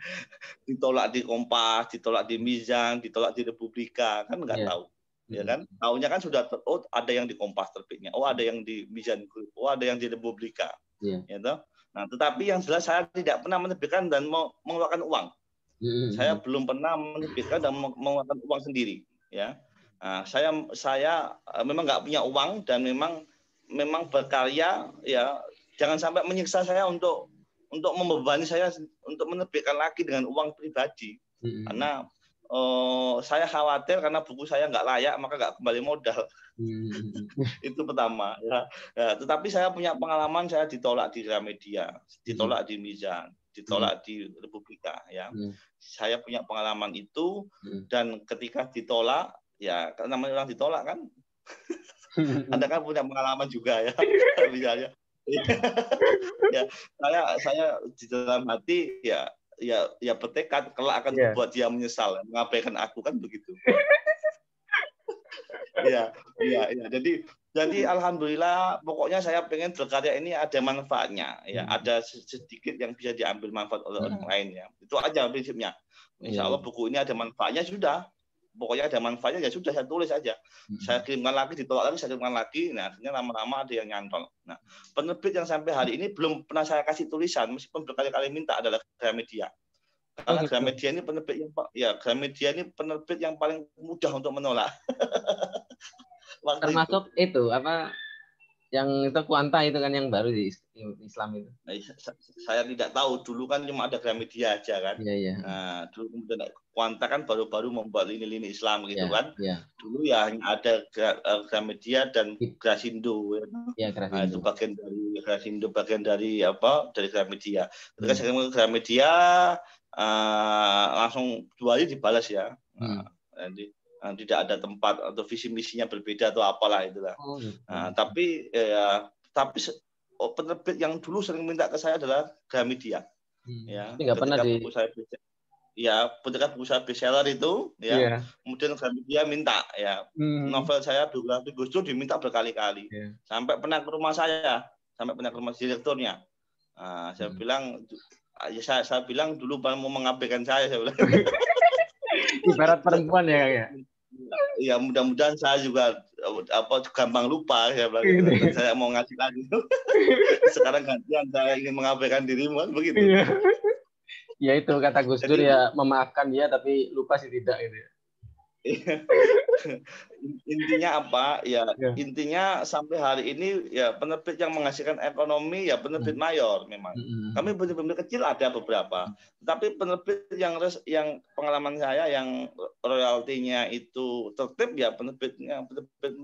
Ditolak di Kompas, ditolak di Mizan, ditolak di Republika, kan nggak tahu. Ya kan? Tahunya kan sudah ada yang di Kompas terbitnya, ada yang di Mizan Group, ada yang di Republika. Ya toh? Nah, tetapi yang jelas saya tidak pernah menerbitkan dan mengeluarkan uang. Saya belum pernah menerbitkan dan mengeluarkan uang sendiri, ya. Nah, saya memang nggak punya uang dan memang berkarya, ya. Jangan sampai menyiksa saya untuk membebani saya untuk menerbitkan lagi dengan uang pribadi. Karena saya khawatir karena buku saya nggak layak maka nggak kembali modal. Itu pertama, ya. Tetapi saya punya pengalaman, saya ditolak di Gramedia, ditolak di Mizan, ditolak di Republika, ya. Saya punya pengalaman itu, dan ketika ditolak, ya namanya orang ditolak kan, Anda kan punya pengalaman juga, ya, misalnya. Ya, saya di dalam hati ya bertekad kelak akan membuat dia menyesal, mengabaikan aku, kan begitu. Ya. Jadi alhamdulillah, pokoknya saya pengen berkarya ini ada manfaatnya, ya, ada sedikit yang bisa diambil manfaat oleh orang lain, ya. Itu aja prinsipnya. Insya Allah buku ini ada manfaatnya, sudah. Pokoknya ada manfaatnya, ya sudah, saya tulis aja. Saya kirimkan lagi, ditolak lagi, saya kirimkan lagi. Nah, akhirnya lama-lama ada yang nyantol. Nah, penerbit yang sampai hari ini belum pernah saya kasih tulisan, meskipun berkali-kali minta, adalah Gramedia. Karena Gramedia ini penerbit yang paling mudah untuk menolak. Termasuk itu apa yang itu Kuanta itu kan yang baru di Islam itu. Saya tidak tahu, dulu kan cuma ada Gramedia aja kan. Iya. Nah, dulu kemudian Kuanta kan baru-baru membuat lini-lini Islam gitu kan. Iya. Dulu ya hanya ada Gramedia dan Grasindo. Iya, Nah, itu bagian dari Grasindo, bagian dari Gramedia. Ketika saya ke Gramedia, langsung 2 hari dibalas, ya. Jadi tidak ada tempat atau visi misinya berbeda atau apalah itulah. Nah, tapi penerbit yang dulu sering minta ke saya adalah Gramedia. Ya, nggak pernah buku saya ketika buku saya bestseller itu, ya, kemudian Gramedia minta, ya, novel saya biografi Gus Dur diminta berkali-kali, sampai pernah ke rumah direkturnya. Nah, saya bilang, saya bilang dulu mau mengabaikan saya bilang. Ibarat perempuan, ya. Ya, mudah-mudahan saya juga gampang lupa, ya, dan saya mau ngasih lagi. Sekarang gantian, saya ingin mengabaikan dirimu, begitu. Ya itu kata Gus Dur, ya, memaafkan dia tapi lupa sih tidak, gitu. Intinya apa? Ya, intinya sampai hari ini, ya, penerbit yang menghasilkan ekonomi, ya, penerbit mayor memang. Kami penerbit kecil ada beberapa, tapi penerbit yang pengalaman saya yang royaltinya itu tertib, ya, penerbit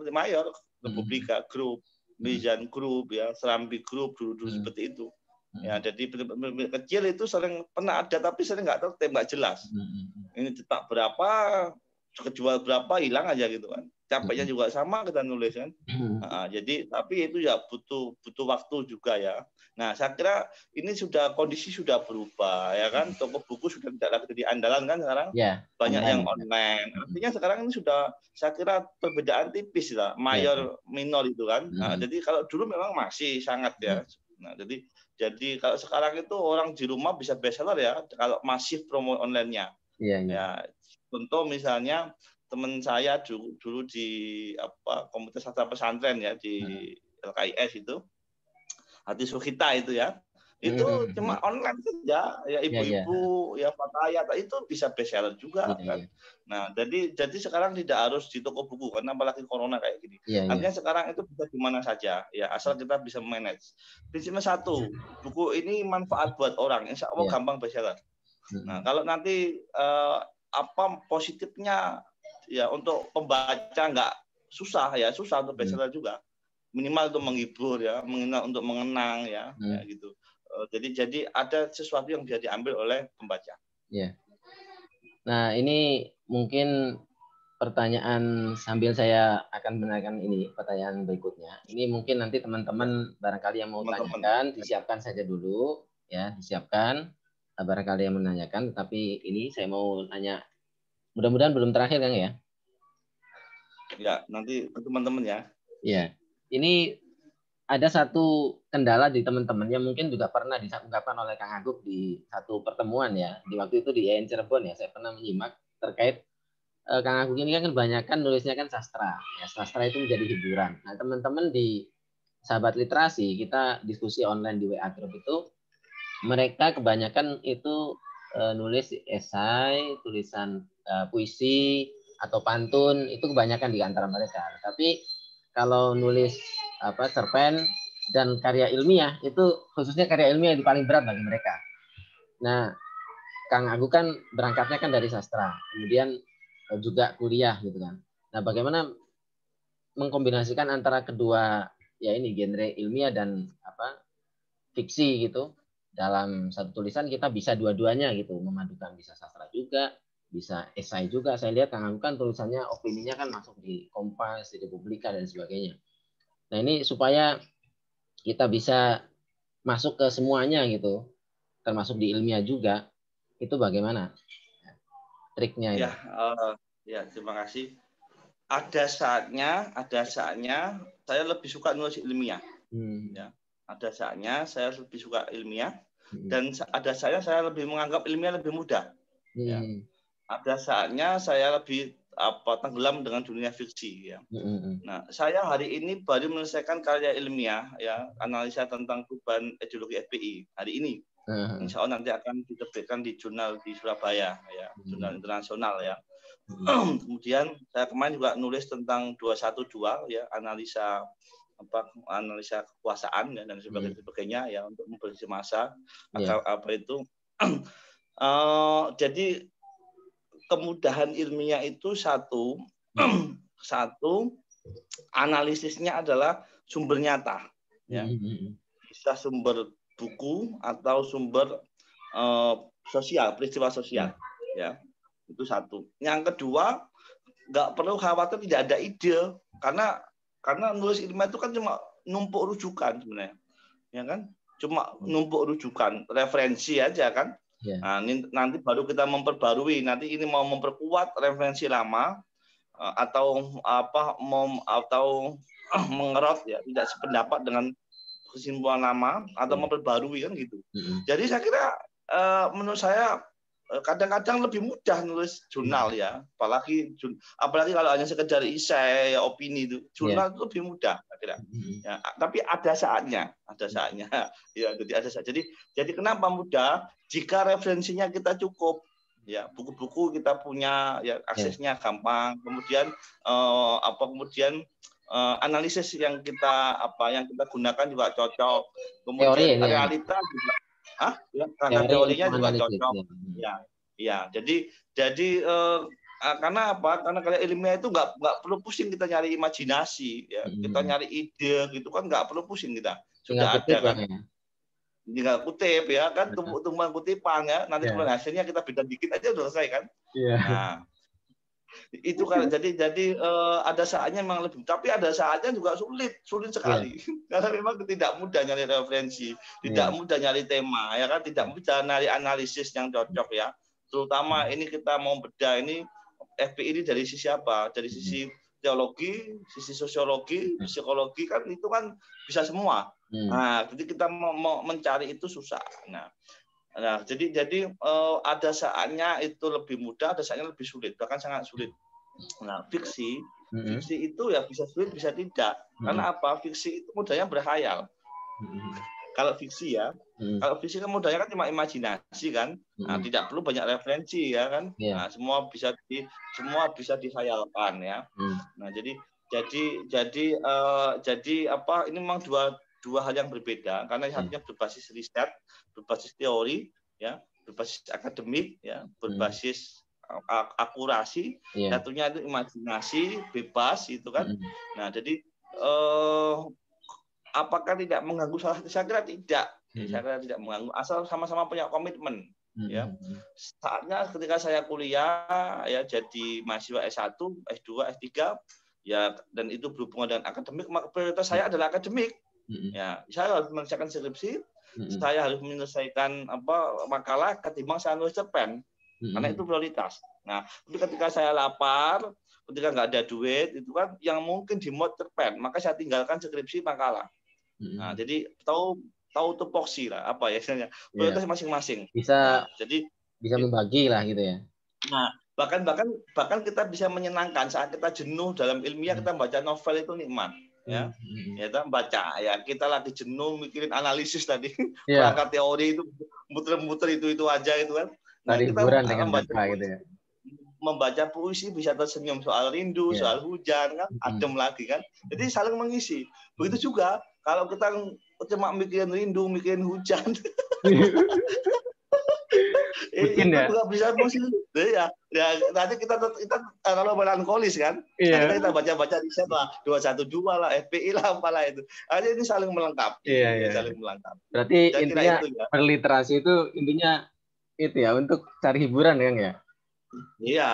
mayor, Republika Group, Mizan Group, ya, Serambi Group, dulu seperti itu. Ya, jadi penerbit kecil itu sering pernah ada, tapi sering nggak tertib, nggak jelas. Ini cetak berapa, kejual berapa, hilang aja gitu kan. Capeknya juga sama kita nulis kan. Nah, jadi tapi itu ya butuh waktu juga, ya. Nah, saya kira ini kondisi sudah berubah, ya kan. Toko buku sudah tidak lagi jadi andalan kan sekarang. Banyak yang online. Artinya sekarang ini sudah, saya kira perbedaan tipis lah, mayor minor itu kan. Nah, jadi kalau dulu memang masih sangat, ya. Nah, jadi kalau sekarang itu orang di rumah bisa bestseller, ya, kalau masif promo online-nya. Ya, contoh misalnya teman saya dulu di komunitas sastra pesantren, ya, di LKIS itu, Hati Sukhita itu, ya, itu cuma online saja, ya, ibu-ibu, ya, fatayat itu bisa bestseller juga kan. Nah, jadi sekarang tidak harus di toko buku, karena apalagi corona kayak gini. Artinya sekarang itu bisa di mana saja, ya, asal kita bisa manage. Prinsipnya satu, buku ini manfaat buat orang, insya Allah gampang bestseller. Nah, kalau nanti positifnya, ya, untuk pembaca nggak susah, ya, susah untuk bestseller juga, minimal untuk menghibur, ya, untuk mengenang, ya, ya gitu. Jadi ada sesuatu yang bisa diambil oleh pembaca. Nah, ini mungkin pertanyaan sambil saya akan menanyakan ini pertanyaan berikutnya. Ini mungkin nanti teman-teman barangkali yang mau tanyakan, disiapkan saja dulu, ya, disiapkan barangkali yang menanyakan. Tapi ini saya mau tanya, mudah-mudahan belum terakhir, Kang, ya. Ya, nanti ke teman-teman ya. Ya, ini ada satu kendala di teman-teman yang mungkin juga pernah diungkapkan oleh Kang Agung di satu pertemuan ya. Di waktu itu di IAIN Cirebon ya, saya pernah menyimak terkait Kang Agung ini kan kebanyakan nulisnya kan sastra. Ya, sastra itu menjadi hiburan. Nah, teman-teman di Sahabat Literasi, kita diskusi online di WA Group itu, mereka kebanyakan itu nulis esai, tulisan puisi, atau pantun, itu kebanyakan di antara mereka. Tapi kalau nulis cerpen dan karya ilmiah, itu khususnya karya ilmiah itu paling berat bagi mereka. Nah, Kang Agung kan berangkatnya kan dari sastra, kemudian juga kuliah gitu kan. Nah, bagaimana mengkombinasikan antara kedua ya ini genre ilmiah dan fiksi gitu dalam satu tulisan, kita bisa dua-duanya gitu, memadukan, bisa sastra juga, bisa esai juga. Saya lihat Kang Agung kan tulisannya, opininya kan masuk di Kompas, di Republika dan sebagainya. Nah, ini supaya kita bisa masuk ke semuanya gitu, termasuk di ilmiah juga, itu bagaimana triknya itu? Ya, terima kasih. Ada saatnya saya lebih suka nulis ilmiah. Ya, ada saatnya saya lebih suka ilmiah, dan ada saatnya saya lebih menganggap ilmiah lebih mudah. Ya. Ada saatnya saya lebih tenggelam dengan dunia fiksi. Ya. Nah, saya hari ini baru menyelesaikan karya ilmiah, ya, analisa tentang perubahan ideologi FPI hari ini. Insya Allah nanti akan diterbitkan di jurnal di Surabaya, ya, jurnal internasional ya. Kemudian saya kemarin juga nulis tentang 212 ya, analisa kekuasaan ya, dan sebagainya ya, untuk mobilisasi massa itu. Jadi kemudahan ilmiah itu satu analisisnya adalah sumber nyata ya, bisa sumber buku atau sumber sosial, peristiwa sosial ya. Itu satu. Yang kedua, nggak perlu khawatir tidak ada ide, karena nulis ilmiah itu kan cuma numpuk rujukan sebenarnya, ya kan? Cuma numpuk rujukan, referensi aja kan. Nah, ini nanti baru kita memperbarui. Nanti ini mau memperkuat referensi lama atau mengerot ya, tidak sependapat dengan kesimpulan lama atau memperbarui kan gitu. Jadi saya kira menurut saya kadang-kadang lebih mudah nulis jurnal ya, apalagi kalau hanya sekedar esai, opini itu, jurnal itu lebih mudah kira. Ya, tapi ada saatnya ya, jadi kenapa mudah? Jika referensinya kita cukup, ya, buku-buku kita punya, ya, aksesnya gampang, kemudian analisis yang kita gunakan juga cocok, kemudian realita juga teorinya juga cocok. Ya. Jadi karena apa? Karena karya ilmiah itu nggak perlu pusing kita nyari imajinasi, ya. Kita nyari ide gitu kan, nggak perlu pusing kita. Sudah ada kan. Tinggal kutip ya kan, tumbuhan kutipan ya. Nanti kemudian hasilnya kita beda dikit aja udah selesai kan. Nah, itu kan jadi ada saatnya memang lebih, tapi ada saatnya juga sulit sekali. Karena memang tidak mudah nyari referensi, tidak mudah nyari tema, ya kan, tidak mudah nyari analisis yang cocok ya. Terutama ini kita mau bedah ini FPI ini dari sisi apa? Dari sisi teologi, sisi sosiologi, psikologi, kan itu kan bisa semua. Nah, jadi kita mau mencari itu susah. Nah, jadi ada saatnya itu lebih mudah, ada saatnya lebih sulit, bahkan sangat sulit. Nah, fiksi itu ya bisa sulit, bisa tidak. Karena apa? Fiksi itu mudahnya berkhayal. Kalau fiksi ya, kalau fiksi kan mudahnya kan cuma imajinasi kan, nah, tidak perlu banyak referensi ya kan. Nah, semua bisa dikhayalkan ya. Nah, jadi apa? Ini memang dua hal yang berbeda, karena satunya berbasis riset, berbasis teori, ya, berbasis akademik, ya, berbasis akurasi. Satunya itu imajinasi, bebas, itu kan. Nah, jadi apakah tidak mengganggu salah satu? Saya kira tidak. Saya kira tidak mengganggu, asal sama-sama punya komitmen. Ya, saatnya ketika saya kuliah ya, jadi mahasiswa S1, S2, S3, ya, dan itu berhubungan dengan akademik, maka prioritas saya adalah akademik. Ya, saya harus menyelesaikan skripsi, saya harus menyelesaikan makalah ketimbang saya nulis cerpen, karena itu prioritas. Nah, tapi ketika saya lapar, ketika nggak ada duit, itu kan yang mungkin di mode cerpen, maka saya tinggalkan skripsi makalah. Nah, jadi tahu tupoksi lah, apa ya istilahnya, prioritas masing-masing. Bisa, nah, jadi bisa membagi lah gitu ya. Nah, bahkan kita bisa menyenangkan saat kita jenuh dalam ilmiah, kita baca novel itu nikmat. Ya, kita baca, ya kita lagi jenuh mikirin analisis tadi, perangkat teori itu muter-muter itu aja itu kan. Nah, kita membaca puisi bisa tersenyum soal rindu, soal hujan kan, adem lagi kan. Jadi saling mengisi. Begitu juga kalau kita cuma mikirin rindu, mikirin hujan. Itu juga bisa emosi. Ya, nanti kita kalau melankolis kan. Kita baca-baca riset lah, 212 lah, FPI lah, apalah itu. Akhirnya ini saling melengkapi. Saling melengkapi. Berarti intinya itu, ya. Berliterasi itu intinya itu ya, untuk cari hiburan ya. Iya,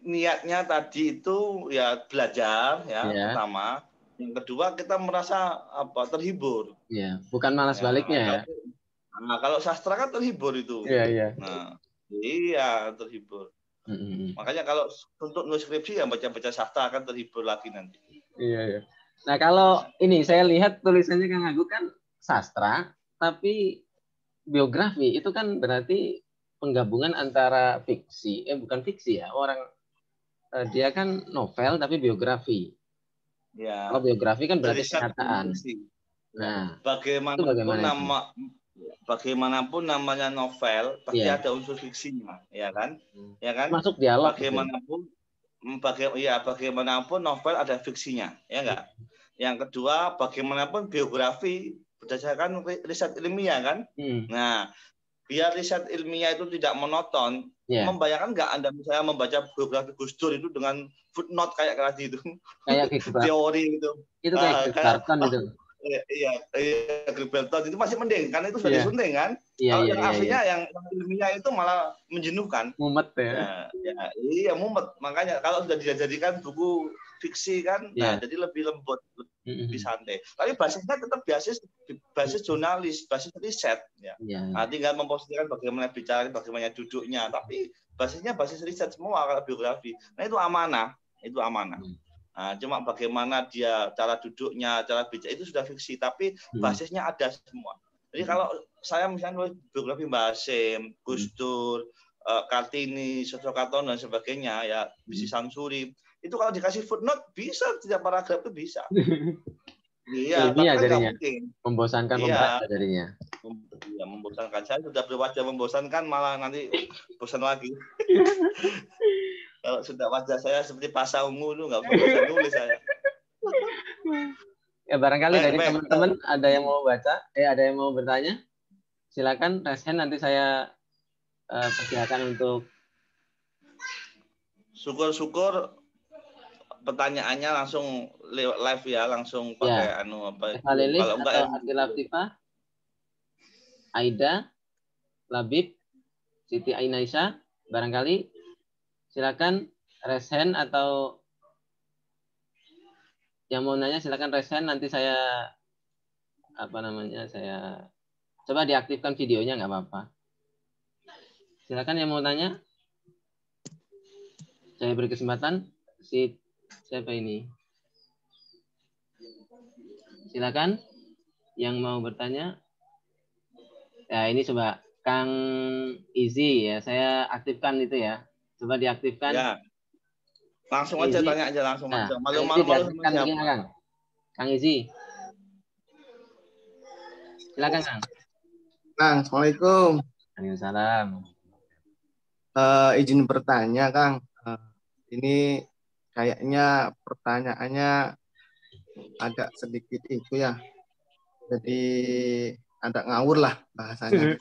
niatnya tadi itu ya belajar ya pertama. Yang kedua kita merasa terhibur. Iya, bukan malas baliknya ya. Nah, kalau sastra kan terhibur itu. Iya. Nah, iya terhibur. Makanya kalau untuk nulis skripsi ya baca-baca sastra akan terhibur lagi nanti. Iya. Nah, kalau ini saya lihat tulisannya Kang Agung kan sastra, tapi biografi itu kan berarti penggabungan antara fiksi, bukan fiksi ya, dia kan novel tapi biografi. Ya. Kalau biografi kan berarti kenyataan. Nah, bagaimanapun namanya novel pasti ada unsur fiksinya, ya kan? Ya kan? Masuk dialog. Bagaimanapun novel ada fiksinya, ya enggak? Yang kedua, bagaimanapun biografi berdasarkan riset ilmiah kan? Nah, biar riset ilmiah itu tidak monoton, membayangkan nggak Anda misalnya membaca biografi Gus Dur itu dengan footnote kayak tadi itu, kayak teori gitu. Itu kayak Gilberton itu. Iya, Gilberton itu masih mending, karena itu sudah disunting kan. Kalau yang aslinya yang ilmiah itu malah menjenuhkan. Mumet ya. Iya mumet. Makanya kalau sudah dijadikan buku fiksi kan, nah jadi lebih lembut, lebih santai. Tapi basisnya tetap basis jurnalis, basis riset. Ya. Nah, tinggal memposisikan bagaimana bicara, bagaimana duduknya. Tapi basisnya basis riset semua kalau biografi. Nah itu amanah, Nah, cuma bagaimana dia cara duduknya, cara bicara itu sudah fiksi, tapi basisnya ada semua. Jadi kalau saya misalnya nulis biografi Mbah Hasyim, Gus Dur, Kartini, Sosrokartono dan sebagainya, ya Bisi Samsuri, itu kalau dikasih footnote bisa, setiap paragraf itu bisa. Iya, tapi kan nggak mungkin. Membosankan pembaca jadinya. Iya, membosankan. Saya sudah berwajah membosankan, malah nanti bosan lagi. Kalau sudah wajah saya seperti Pasha Ungu itu nggak bisa nulis saya. Ya barangkali dari teman-teman ada yang mau baca, ada yang mau bertanya, silakan raise hand, nanti saya persilakan untuk. Syukur-syukur pertanyaannya langsung live ya, langsung pakai kalau enggak Adi Latifah, Aida, Labib, Siti Ainaisha, barangkali silakan raise hand, atau yang mau nanya silakan raise hand, nanti saya saya coba diaktifkan videonya, nggak apa-apa. Silakan yang mau nanya. Saya beri kesempatan. Siapa ini? Silakan yang mau bertanya. Ya, ini coba Kang Izi ya, saya aktifkan itu ya. Coba diaktifkan. Ya. Langsung aja Izi. Tanya aja langsung aja. Malu-malu sama siapa? Kang Izi. Silakan Kang. Kang, assalamualaikum. Waalaikumsalam. Izin bertanya Kang. Ini kayaknya pertanyaannya agak sedikit itu ya. Jadi agak ngawur lah bahasanya.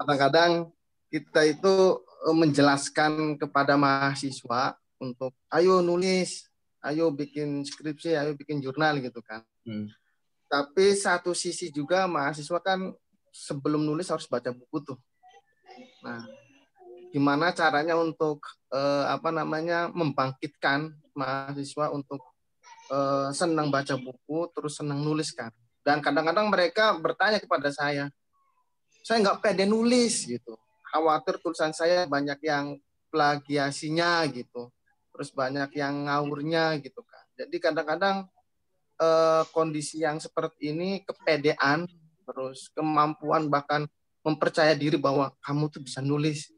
Kadang-kadang kita itu menjelaskan kepada mahasiswa untuk ayo nulis, ayo bikin skripsi, ayo bikin jurnal gitu kan. Tapi satu sisi juga mahasiswa kan sebelum nulis harus baca buku tuh. Nah, gimana caranya untuk membangkitkan mahasiswa untuk senang baca buku, terus senang nulis kan. Dan kadang-kadang mereka bertanya kepada saya nggak pede nulis gitu. Khawatir tulisan saya banyak yang plagiasinya gitu. Terus banyak yang ngawurnya gitu kan. Jadi kadang-kadang kondisi yang seperti ini, kepedean, terus kemampuan bahkan mempercaya diri bahwa kamu tuh bisa nulis.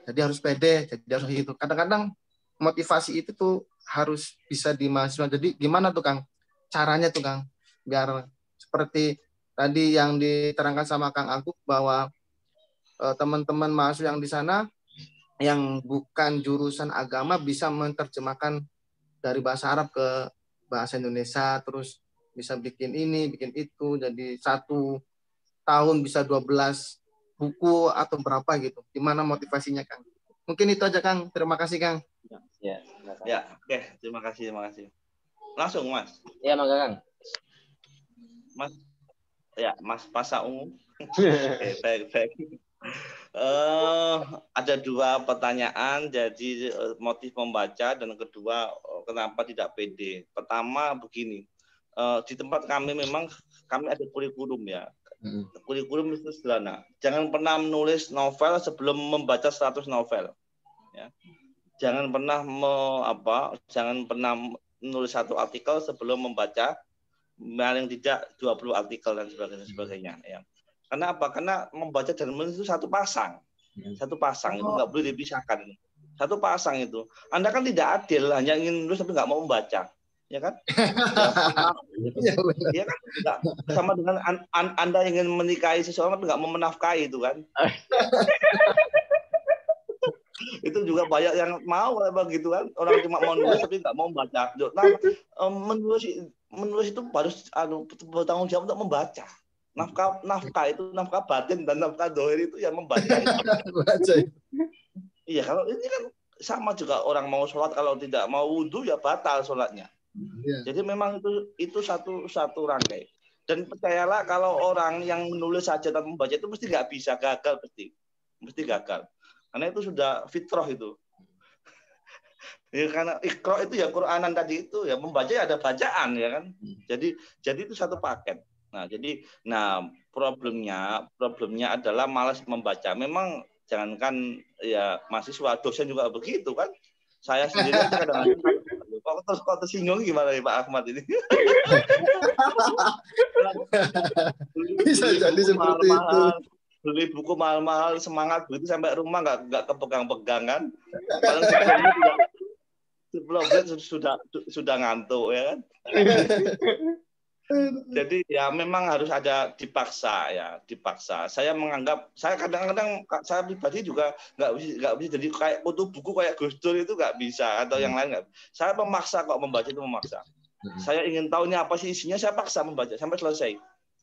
Jadi harus pede, jadi harus gitu. Kadang-kadang motivasi itu tuh harus bisa di mahasiswa. Jadi gimana tuh Kang? Caranya tuh Kang, biar seperti tadi yang diterangkan sama Kang Agung bahwa teman-teman mahasiswa yang di sana yang bukan jurusan agama bisa menerjemahkan dari bahasa Arab ke bahasa Indonesia, terus bisa bikin ini, bikin itu, jadi 1 tahun bisa 12 buku atau berapa gitu. Gimana motivasinya Kang? Mungkin itu aja Kang. Terima kasih Kang. Ya, oke, terima kasih. Langsung Mas. Ya, mangga Kang. Mas. Ya, Mas Pasa Ungu. Oke, baik. Ada 2 pertanyaan, jadi motif membaca dan kedua kenapa tidak pede. Pertama begini, di tempat kami memang kami ada kurikulum ya. Kurikulum itu sederhana. Jangan pernah menulis novel sebelum membaca 100 novel. Ya. Jangan pernah menulis 1 artikel sebelum membaca paling tidak 20 artikel dan sebagainya. Ya. Karena apa? Karena membaca dan menulis itu satu pasang itu nggak boleh dipisahkan. Satu pasang itu. Anda kan tidak adil, hanya ingin menulis tapi nggak mau membaca, ya kan? Ya kan? Nggak, sama dengan Anda ingin menikahi seseorang tapi nggak mau menafkahi itu kan? Itu juga banyak yang mau begitu kan? Orang cuma mau nulis tapi nggak mau membaca. Nah, menulis itu harus bertanggung jawab untuk membaca. Nafkah itu nafkah batin dan nafkah dohir itu yang membaca itu. Iya, kalau ini kan sama juga orang mau sholat kalau tidak mau wudhu ya batal sholatnya. Jadi memang itu satu rangkai. Dan percayalah kalau orang yang menulis saja dan membaca itu mesti nggak bisa, gagal mesti gagal. Karena itu sudah fitrah itu. Ya, karena Iqra itu ya Quranan tadi itu ya membaca ya ada bacaan ya kan. Jadi itu satu paket. Nah, problemnya adalah malas membaca. Memang jangankan ya mahasiswa, dosen juga begitu kan. Saya sendiri aja kadang-kadang kok tersinggung gimana nih Pak Ahmad ini. Bisa jadi seperti itu. Beli buku mahal-mahal semangat begitu sampai rumah nggak kepegang-pegang kan. Paling sebelumnya sudah ngantuk ya kan. Jadi ya memang harus ada dipaksa. Saya menganggap, saya kadang-kadang saya pribadi juga nggak bisa jadi kayak kutu buku kayak Gus Dur itu nggak bisa atau yang lain nggak. Saya memaksa kok membaca itu memaksa. Saya ingin tahu ini apa sih isinya, saya paksa membaca sampai selesai.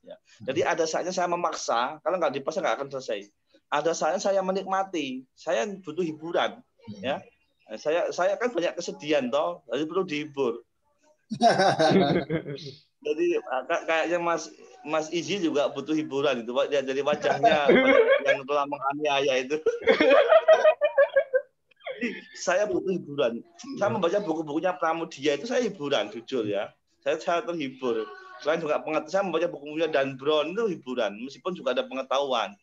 Ya. Jadi ada saatnya saya memaksa, kalau nggak dipaksa nggak akan selesai. Ada saatnya saya menikmati, saya butuh hiburan. Ya, saya kan banyak kesedihan toh, jadi perlu dihibur. Jadi kayaknya Mas Iji juga butuh hiburan itu, Pak. Dia dari wajahnya yang telah menganiaya itu. Jadi saya butuh hiburan. Saya membaca buku-bukunya Pramudia itu saya hiburan, jujur ya. Saya terhibur. Selain juga saya membaca buku-bukunya Dan Brown itu hiburan, meskipun juga ada pengetahuan.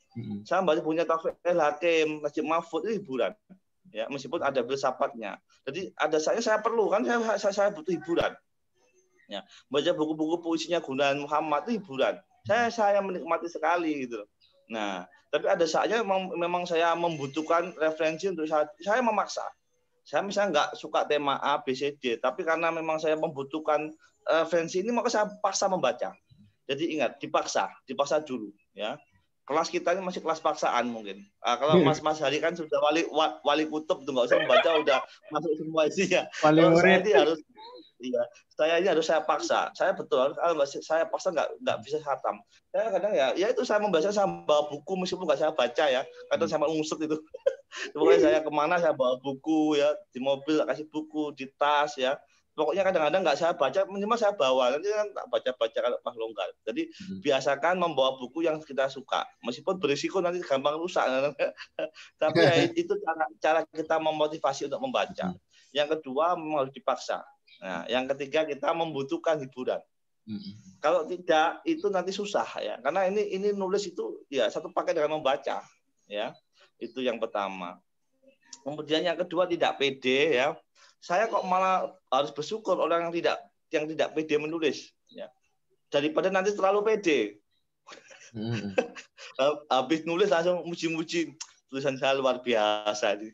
Saya membaca bukunya Taufik Hakim, Najib Mahfud itu hiburan. Ya, meskipun ada filsafatnya. Jadi ada saya perlu kan saya butuh hiburan. Ya, baca buku-buku puisinya Gunawan Muhammad itu hiburan. Saya menikmati sekali gitu. Nah, tapi ada saatnya memang saya membutuhkan referensi untuk saya memaksa. Saya misalnya nggak suka tema A, B, C, D, tapi karena memang saya membutuhkan referensi ini, maka saya paksa membaca. Jadi ingat, dipaksa dulu ya. Kelas kita ini masih kelas paksaan mungkin. Kalau Mas Hari kan sudah wali kutub tuh, nggak usah membaca, udah masuk semua isinya. Kalau saya ini harus, iya, saya paksa. Saya betul, kalau nggak saya paksa nggak bisa khatam. Saya kadang ya itu saya membaca, saya bawa buku meskipun nggak saya baca ya. Kadang sama ngusut itu. Pokoknya saya kemana saya bawa buku ya, di mobil kasih buku, di tas ya. Pokoknya kadang-kadang nggak saya baca, minimal saya bawa. Nanti kan tak baca-baca kalau pas longgar. Jadi biasakan membawa buku yang kita suka. Meskipun berisiko nanti gampang rusak. Tapi ya, itu cara kita memotivasi untuk membaca. Yang kedua memang harus dipaksa. Nah, yang ketiga kita membutuhkan hiburan. Kalau tidak itu nanti susah ya. Karena ini nulis itu ya satu paket dengan membaca ya. Itu yang pertama. Kemudian yang kedua tidak pede ya. Saya kok malah harus bersyukur orang yang tidak pede menulis ya. Daripada nanti terlalu pede. Habis nulis langsung muji-muji, tulisan saya luar biasa nih.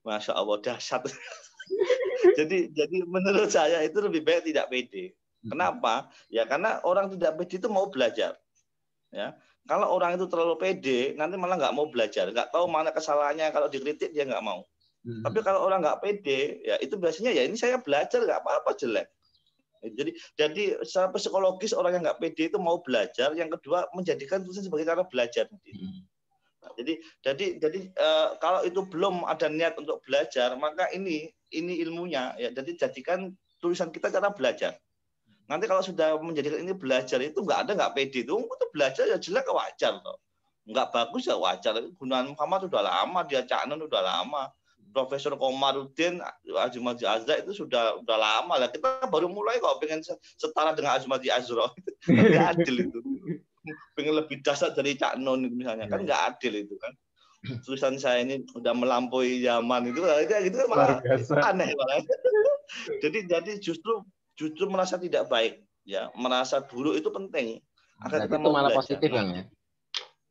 Masya Allah, dahsyat. jadi menurut saya itu lebih baik tidak pede. Kenapa? Ya karena orang tidak pede itu mau belajar. Ya, kalau orang itu terlalu pede, nanti malah nggak mau belajar, nggak tahu mana kesalahannya. Kalau dikritik dia nggak mau. Tapi kalau orang nggak pede, ya itu biasanya ya ini saya belajar nggak apa-apa jelek. Jadi secara psikologis orang yang nggak pede itu mau belajar. Yang kedua menjadikan tulisan sebagai cara belajar. Nah, jadi kalau itu belum ada niat untuk belajar, maka ini ilmunya ya. Jadi jadikan tulisan kita cara belajar. Nanti kalau sudah menjadikan ini belajar itu nggak pede itu belajar ya jelek wajar toh. Nggak bagus ya wajar. Gunawan Muhammad sudah lama, dia Cak Nun sudah lama. Profesor Komarudin, Azumati Azra itu sudah lama lah. Kita baru mulai kok pengen setara dengan Azumati Azra. Nggak adil itu. Pengen lebih dasar dari Cak Nun misalnya kan nggak adil itu kan. Tulisan saya ini udah melampaui zaman itu kan malah aneh malah. Jadi justru merasa tidak baik ya, merasa buruk itu penting. Agar kita itu malah belajar. Positif kan ya.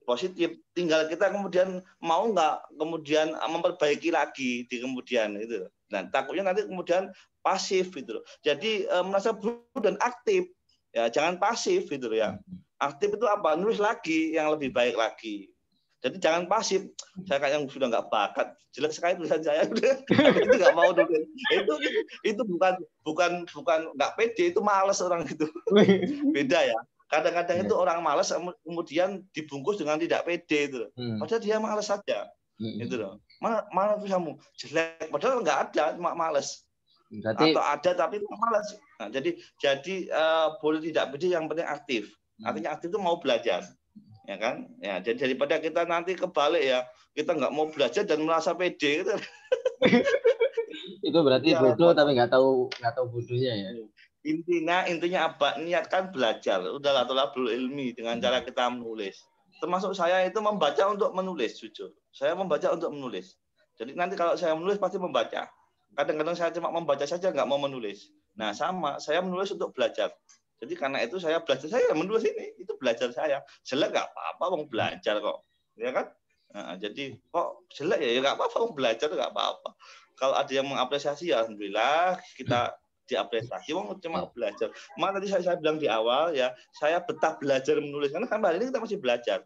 Positif, tinggal kita kemudian mau nggak kemudian memperbaiki lagi di kemudian itu. Nah takutnya nanti kemudian pasif gitu loh. Jadi merasa buruk dan aktif ya, jangan pasif gitu loh ya. Aktif itu apa? Nulis lagi yang lebih baik lagi. Jadi jangan pasif. Saya kayak yang sudah nggak bakat, jelek sekali tulisan saya udah itu nggak mau nulis. Itu bukan nggak pede, itu malas orang itu. Beda ya. Kadang-kadang itu orang malas kemudian dibungkus dengan tidak pede itu. Padahal dia malas saja. Itu loh. Mana tulisanmu jelek, padahal nggak ada, cuma malas. Atau ada tapi malas. Nah, jadi boleh tidak pede, yang penting aktif. Artinya aktif itu mau belajar. Ya kan? Ya, jadi daripada kita nanti kebalik ya, kita nggak mau belajar dan merasa pede gitu. Itu berarti ya, bodoh tapi nggak tahu bodohnya ya. Intinya apa? Niatkan belajar. Udahlah tolabul ilmi dengan cara kita menulis. Termasuk saya itu membaca untuk menulis, jujur. Saya membaca untuk menulis. Jadi nanti kalau saya menulis pasti membaca. Kadang-kadang saya cuma membaca saja nggak mau menulis. Nah sama, saya menulis untuk belajar. Jadi karena itu saya belajar, saya menulis ini, itu belajar saya. Jelek nggak apa-apa, mau belajar kok, ya kan? Nah, jadi kok jelek ya nggak apa-apa, mau belajar nggak apa-apa. Kalau ada yang mengapresiasi, ya alhamdulillah kita diapresiasi, mau cuma belajar. Maka tadi saya bilang di awal ya, saya betah belajar menulis karena sampai hari ini kita masih belajar.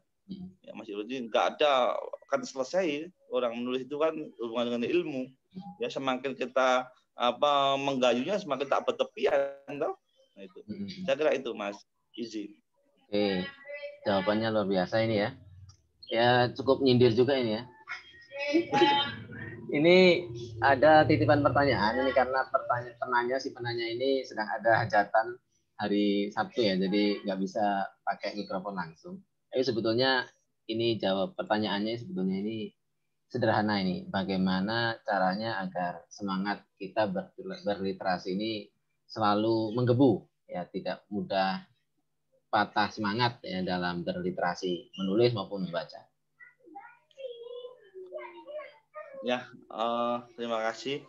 Ya masih nggak ada kan selesai. Orang menulis itu kan hubungan dengan ilmu. Ya semakin kita menggayunya semakin tak bertepian, toh. Nah, itu. Saya kira itu Mas Izzy. Oke, jawabannya luar biasa ini ya. Ya cukup nyindir juga ini ya. Ini ada titipan pertanyaan ini karena penanya ini sedang ada hajatan hari Sabtu ya, jadi nggak bisa pakai mikrofon langsung. Tapi sebetulnya ini jawab pertanyaannya sebetulnya ini sederhana ini. Bagaimana caranya agar semangat kita berliterasi ini selalu menggebu, ya tidak mudah patah semangat ya dalam berliterasi, menulis maupun membaca. Ya, terima kasih.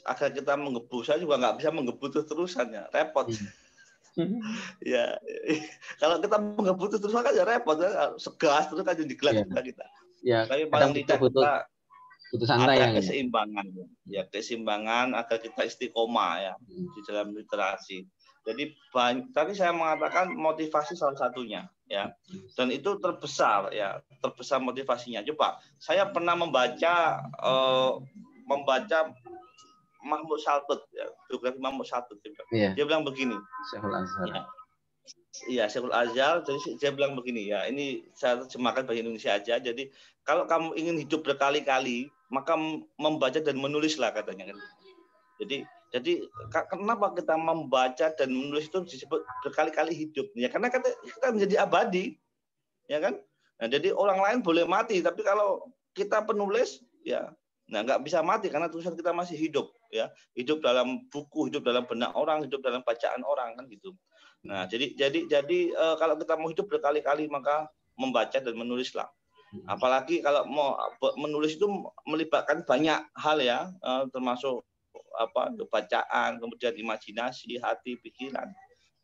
Agar kita menggebu, saya juga nggak bisa menggebu terus-terusan ya, repot. Ya, kalau kita menggebu terus-terusan kan ya repot, ya. Segas terus kan jadi gelas juga kita. Ya, tapi paling tidak kita santai ada keseimbangan, ya keseimbangan agar kita istiqomah ya di dalam literasi. Jadi tadi saya mengatakan motivasi salah satunya ya, dan itu terbesar motivasinya. Coba saya pernah membaca Mahmud Saltut ya, biografi Mahmud Saltut. Dia bilang begini. Syekhul Azhar. Jadi dia bilang begini ya, ini saya terjemahkan bahasa Indonesia aja. Jadi kalau kamu ingin hidup berkali-kali, maka membaca dan menulislah katanya kan. Jadi kenapa kita membaca dan menulis itu disebut berkali-kali hidup? Ya karena kita menjadi abadi, ya kan? Nah, jadi orang lain boleh mati, tapi kalau kita penulis, ya, nggak bisa mati karena tulisan kita masih hidup, ya, hidup dalam buku, hidup dalam benak orang, hidup dalam bacaan orang kan gitu. Nah, jadi kalau kita mau hidup berkali-kali maka membaca dan menulislah. Apalagi kalau mau menulis itu melibatkan banyak hal ya, termasuk bacaan, kemudian imajinasi, hati, pikiran.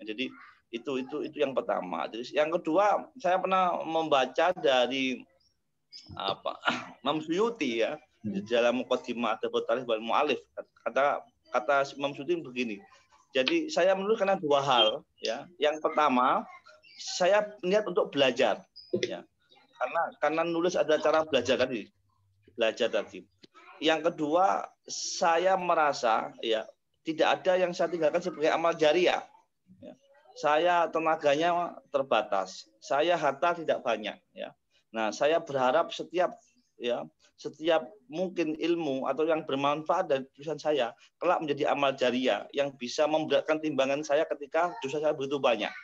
Jadi itu yang pertama. Jadi yang kedua, saya pernah membaca dari Imam Suyuti ya, di dalam Muqaddimah Adabut Tarikh wal Mu'allif, kata Imam Suyuti begini. Jadi saya menulis karena dua hal ya. Yang pertama, saya niat untuk belajar ya. Karena nulis ada cara belajar tadi. Yang kedua, saya merasa ya tidak ada yang saya tinggalkan sebagai amal jariah. Ya. Saya tenaganya terbatas, saya harta tidak banyak. Ya. Nah, saya berharap setiap mungkin ilmu atau yang bermanfaat dari tulisan saya kelak menjadi amal jariah yang bisa memberatkan timbangan saya ketika dosa saya begitu banyak.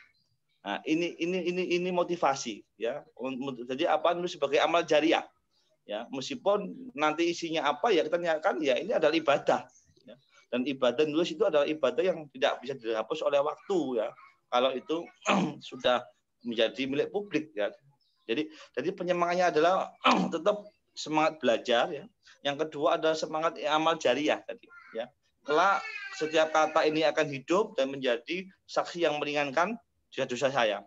Nah, ini motivasi ya. Jadi nulis sebagai amal jariah. Ya, meskipun nanti isinya apa ya kita nyatakan ya ini adalah ibadah ya. Dan ibadah nulis itu adalah ibadah yang tidak bisa dihapus oleh waktu ya kalau itu sudah menjadi milik publik ya. Jadi penyemangatnya adalah tetap semangat belajar ya. Yang kedua adalah semangat amal jariah tadi ya. Kelak setiap kata ini akan hidup dan menjadi saksi yang meringankan dosa saya.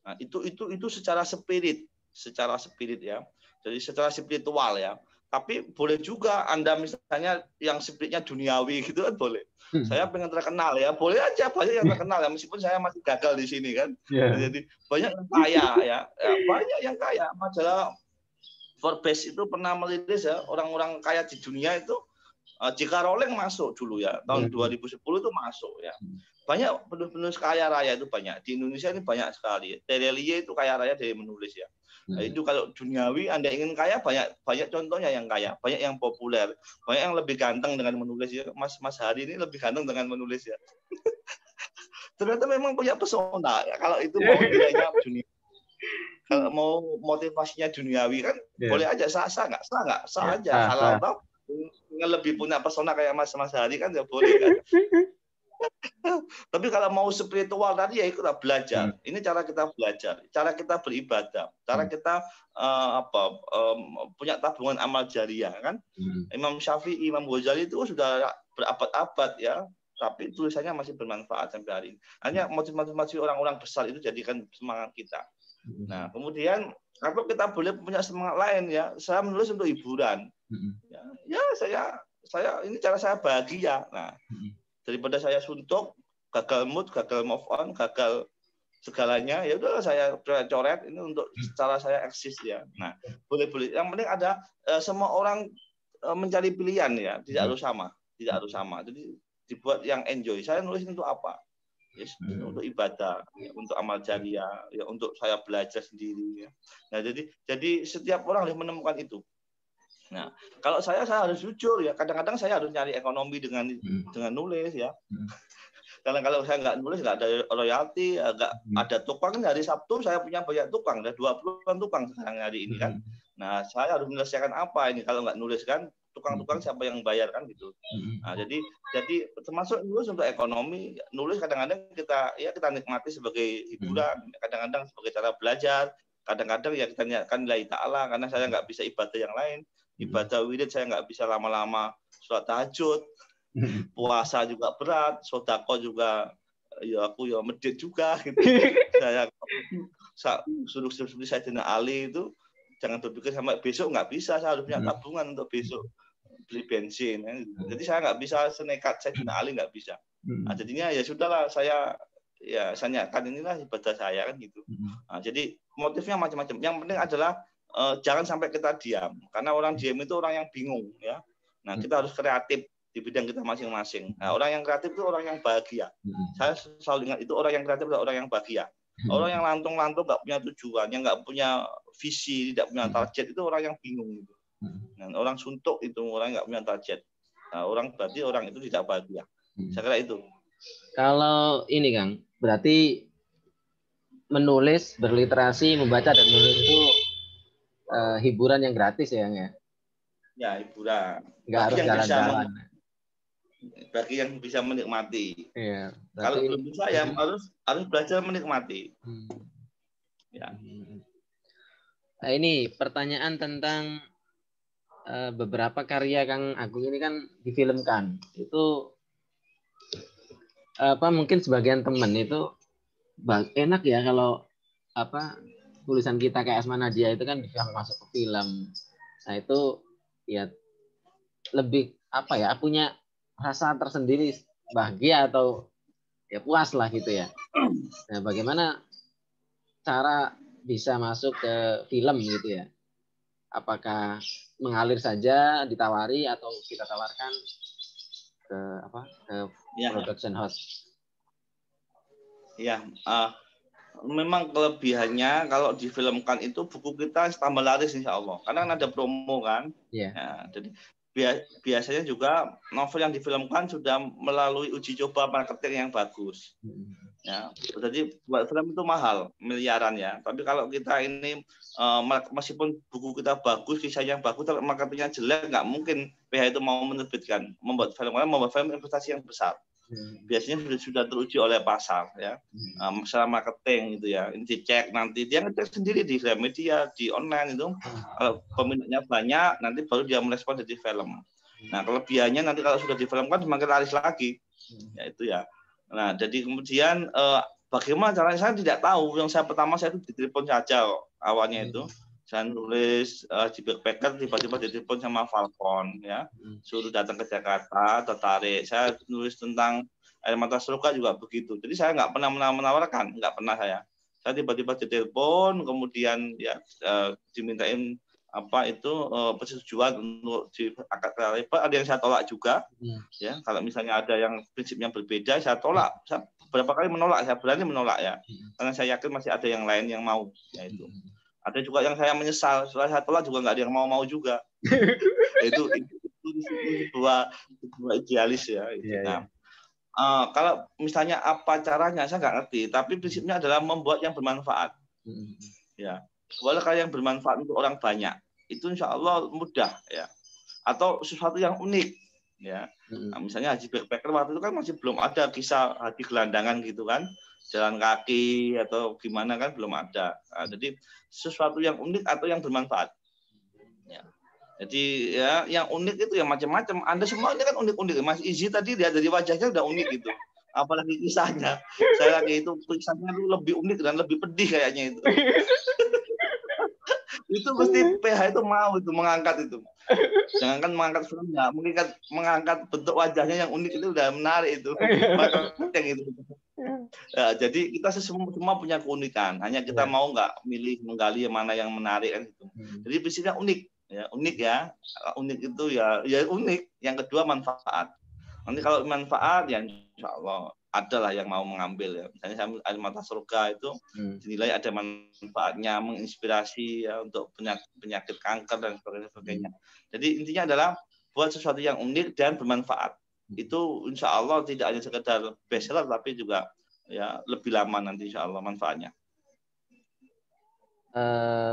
Nah, itu secara spirit ya. Jadi secara spiritual ya. Tapi boleh juga Anda misalnya yang spiritnya duniawi gitu kan boleh. Saya pengen terkenal ya, boleh aja, banyak yang terkenal ya meskipun saya masih gagal di sini kan. Yeah. Jadi banyak yang kaya ya, banyak yang kaya. Majalah Forbes itu pernah merilis ya orang-orang kaya di dunia itu J.K. Rowling masuk dulu ya, tahun 2010 itu masuk ya. Banyak penulis kaya raya itu banyak. Di Indonesia ini banyak sekali. Terelie itu kaya raya dari menulis ya. Nah, itu kalau duniawi Anda ingin kaya banyak contohnya yang kaya, banyak yang populer, banyak yang lebih ganteng dengan menulis ya. Mas Hari ini lebih ganteng dengan menulis ya. Ternyata memang punya pesona ya. Kalau itu mau nilainya dunia. Kalau mau motivasinya duniawi kan boleh aja sah aja halal toh. Lebih punya pesona kayak Mas Hari kan ya boleh kan. Tapi kalau mau spiritual tadi ya ikutlah belajar. Ini cara kita belajar, cara kita beribadah, cara kita punya tabungan amal jariah kan. Imam Syafi'i, Imam Ghazali itu sudah berabad-abad ya, tapi tulisannya masih bermanfaat sampai hari ini. Hanya motivasi orang-orang besar itu jadikan semangat kita. Nah, kemudian kalau kita boleh punya semangat lain ya, saya menulis untuk hiburan. Ya saya ini cara saya bahagia. Nah, daripada saya suntuk, gagal mood, gagal move on, gagal segalanya, ya udah saya coret ini untuk cara saya eksis ya. Nah, boleh. Yang penting ada semua orang mencari pilihan ya, tidak harus sama. Jadi dibuat yang enjoy. Saya nulis untuk apa? Yes, untuk ibadah, ya, untuk amal jariah, ya, untuk saya belajar sendiri. Ya. Nah, jadi setiap orang harus menemukan itu. Nah, kalau saya harus jujur ya. Kadang-kadang saya harus nyari ekonomi dengan nulis ya. Karena kalau saya nggak nulis nggak ada royalti, nggak ada tukang. Hari Sabtu saya punya banyak tukang, ada 20-an tukang sekarang hari ini kan. Nah, saya harus menyelesaikan apa ini kalau nggak nulis kan? Tukang-tukang siapa yang bayar kan gitu. Nah, jadi termasuk nulis untuk ekonomi. Nulis kadang-kadang kita nikmati sebagai hiburan, kadang-kadang sebagai cara belajar, kadang-kadang ya kita niatkan lillahi ta'ala karena saya nggak bisa ibadah yang lain. Ibadah wirid saya nggak bisa lama-lama sholat tahajud, puasa juga berat, sodako juga ya aku ya medit juga gitu. Saya suruh Sayyidina Ali itu jangan berpikir sampai besok nggak bisa, saya harus punya tabungan untuk besok beli bensin. Jadi saya nggak bisa senekat Sayyidina Ali, nggak bisa. Nah, jadinya ya sudahlah saya niatkan inilah ibadah saya kan gitu. Nah, jadi motifnya macam-macam. Yang penting adalah jangan sampai kita diam, karena orang diam itu orang yang bingung ya. Nah, kita harus kreatif di bidang kita masing-masing. Nah, orang yang kreatif itu orang yang bahagia. Saya selalu ingat itu, orang yang kreatif adalah orang yang bahagia. Orang yang lantung-lantung nggak punya tujuan, yang nggak punya visi, tidak punya target itu orang yang bingung gitu. Nah, orang suntuk itu orang yang nggak punya target. Nah, berarti orang itu tidak bahagia. Saya kira itu. Kalau ini Kang, berarti menulis, berliterasi, membaca dan menulis itu hiburan yang gratis ya, Kang ya? Ya, hiburan. Nggak harus jalan-jalan. Bagi yang bisa menikmati. Iya, kalau belum bisa ya harus belajar menikmati. Ya. Ini pertanyaan tentang beberapa karya Kang Agung ini kan difilmkan. Itu mungkin sebagian teman itu enak ya kalau tulisan kita kayak Asma Nadia itu kan bisa masuk ke film. Nah itu ya lebih punya rasa tersendiri, bahagia atau ya puas lah gitu ya. Nah bagaimana cara bisa masuk ke film gitu ya? Apakah mengalir saja ditawari atau kita tawarkan ke production house? Ya, memang kelebihannya kalau difilmkan itu buku kita tambah laris insya Allah. Karena kan ada promo kan. Yeah. Ya, jadi biasanya juga novel yang difilmkan sudah melalui uji coba marketing yang bagus. Ya, jadi buat film itu mahal, miliaran ya. Tapi kalau kita ini meskipun buku kita bagus, kisahnya bagus, tapi marketingnya jelek, nggak mungkin PH itu mau menerbitkan. Membuat film investasi yang besar. Biasanya sudah teruji oleh pasar ya, masalah marketing gitu ya. Ini dicek nanti, dia ngecek sendiri di media, di online itu. Kalau peminatnya banyak, nanti baru dia merespon jadi film. Nah kelebihannya nanti kalau sudah difilmkan semakin laris lagi, ya itu ya. Nah jadi kemudian bagaimana caranya saya tidak tahu. Yang saya itu ditelepon saja awalnya itu. Saya nulis di backpacker, tiba-tiba ditelepon sama Falcon ya, suruh datang ke Jakarta, tertarik. Saya nulis tentang Air Mata Seruka juga begitu. Jadi saya nggak pernah menawarkan, nggak pernah saya. Saya tiba-tiba ditelepon, kemudian ya dimintain persetujuan untuk diangkat ke level. Ada yang saya tolak juga, ya. Kalau misalnya ada yang prinsipnya berbeda, saya tolak. Saya beberapa kali menolak, saya berani menolak ya, karena saya yakin masih ada yang lain yang mau, ya itu. Ada juga yang saya menyesal, setelah saya tolak juga nggak ada yang mau juga. itu sebuah idealis ya. Nah, kalau misalnya apa caranya saya nggak ngerti, tapi prinsipnya adalah membuat yang bermanfaat. Ya, buat karya yang bermanfaat untuk orang banyak, itu insya Allah mudah ya. Atau sesuatu yang unik ya. Nah, misalnya Haji Backpacker waktu itu kan masih belum ada kisah Haji gelandangan gitu kan, jalan kaki atau gimana kan belum ada. Nah, jadi sesuatu yang unik atau yang bermanfaat. Ya. Jadi ya yang unik itu ya macam-macam. Anda semua ini kan unik-unik. Mas Izzy tadi lihat dari wajahnya udah unik gitu. Apalagi kisahnya. Saya lagi itu kisahnya itu lebih unik dan lebih pedih kayaknya itu. Itu mesti PH itu mau itu mengangkat itu. Jangankan mengangkat filmnya, mengangkat bentuk wajahnya yang unik itu udah menarik itu. Marketing itu. Ya, jadi kita semua punya keunikan. Hanya kita mau nggak menggali yang mana yang menarik kan itu. Jadi prinsipnya unik, ya unik ya. Unik itu ya unik. Yang kedua manfaat. Nanti kalau manfaat ya insya Allah adalah yang mau mengambil ya. Misalnya saya Air Mata Surga itu dinilai ada manfaatnya, menginspirasi ya untuk penyakit kanker dan sebagainya. Jadi intinya adalah buat sesuatu yang unik dan bermanfaat. Itu insya Allah tidak hanya sekedar bestseller tapi juga ya lebih lama nanti insya Allah manfaatnya.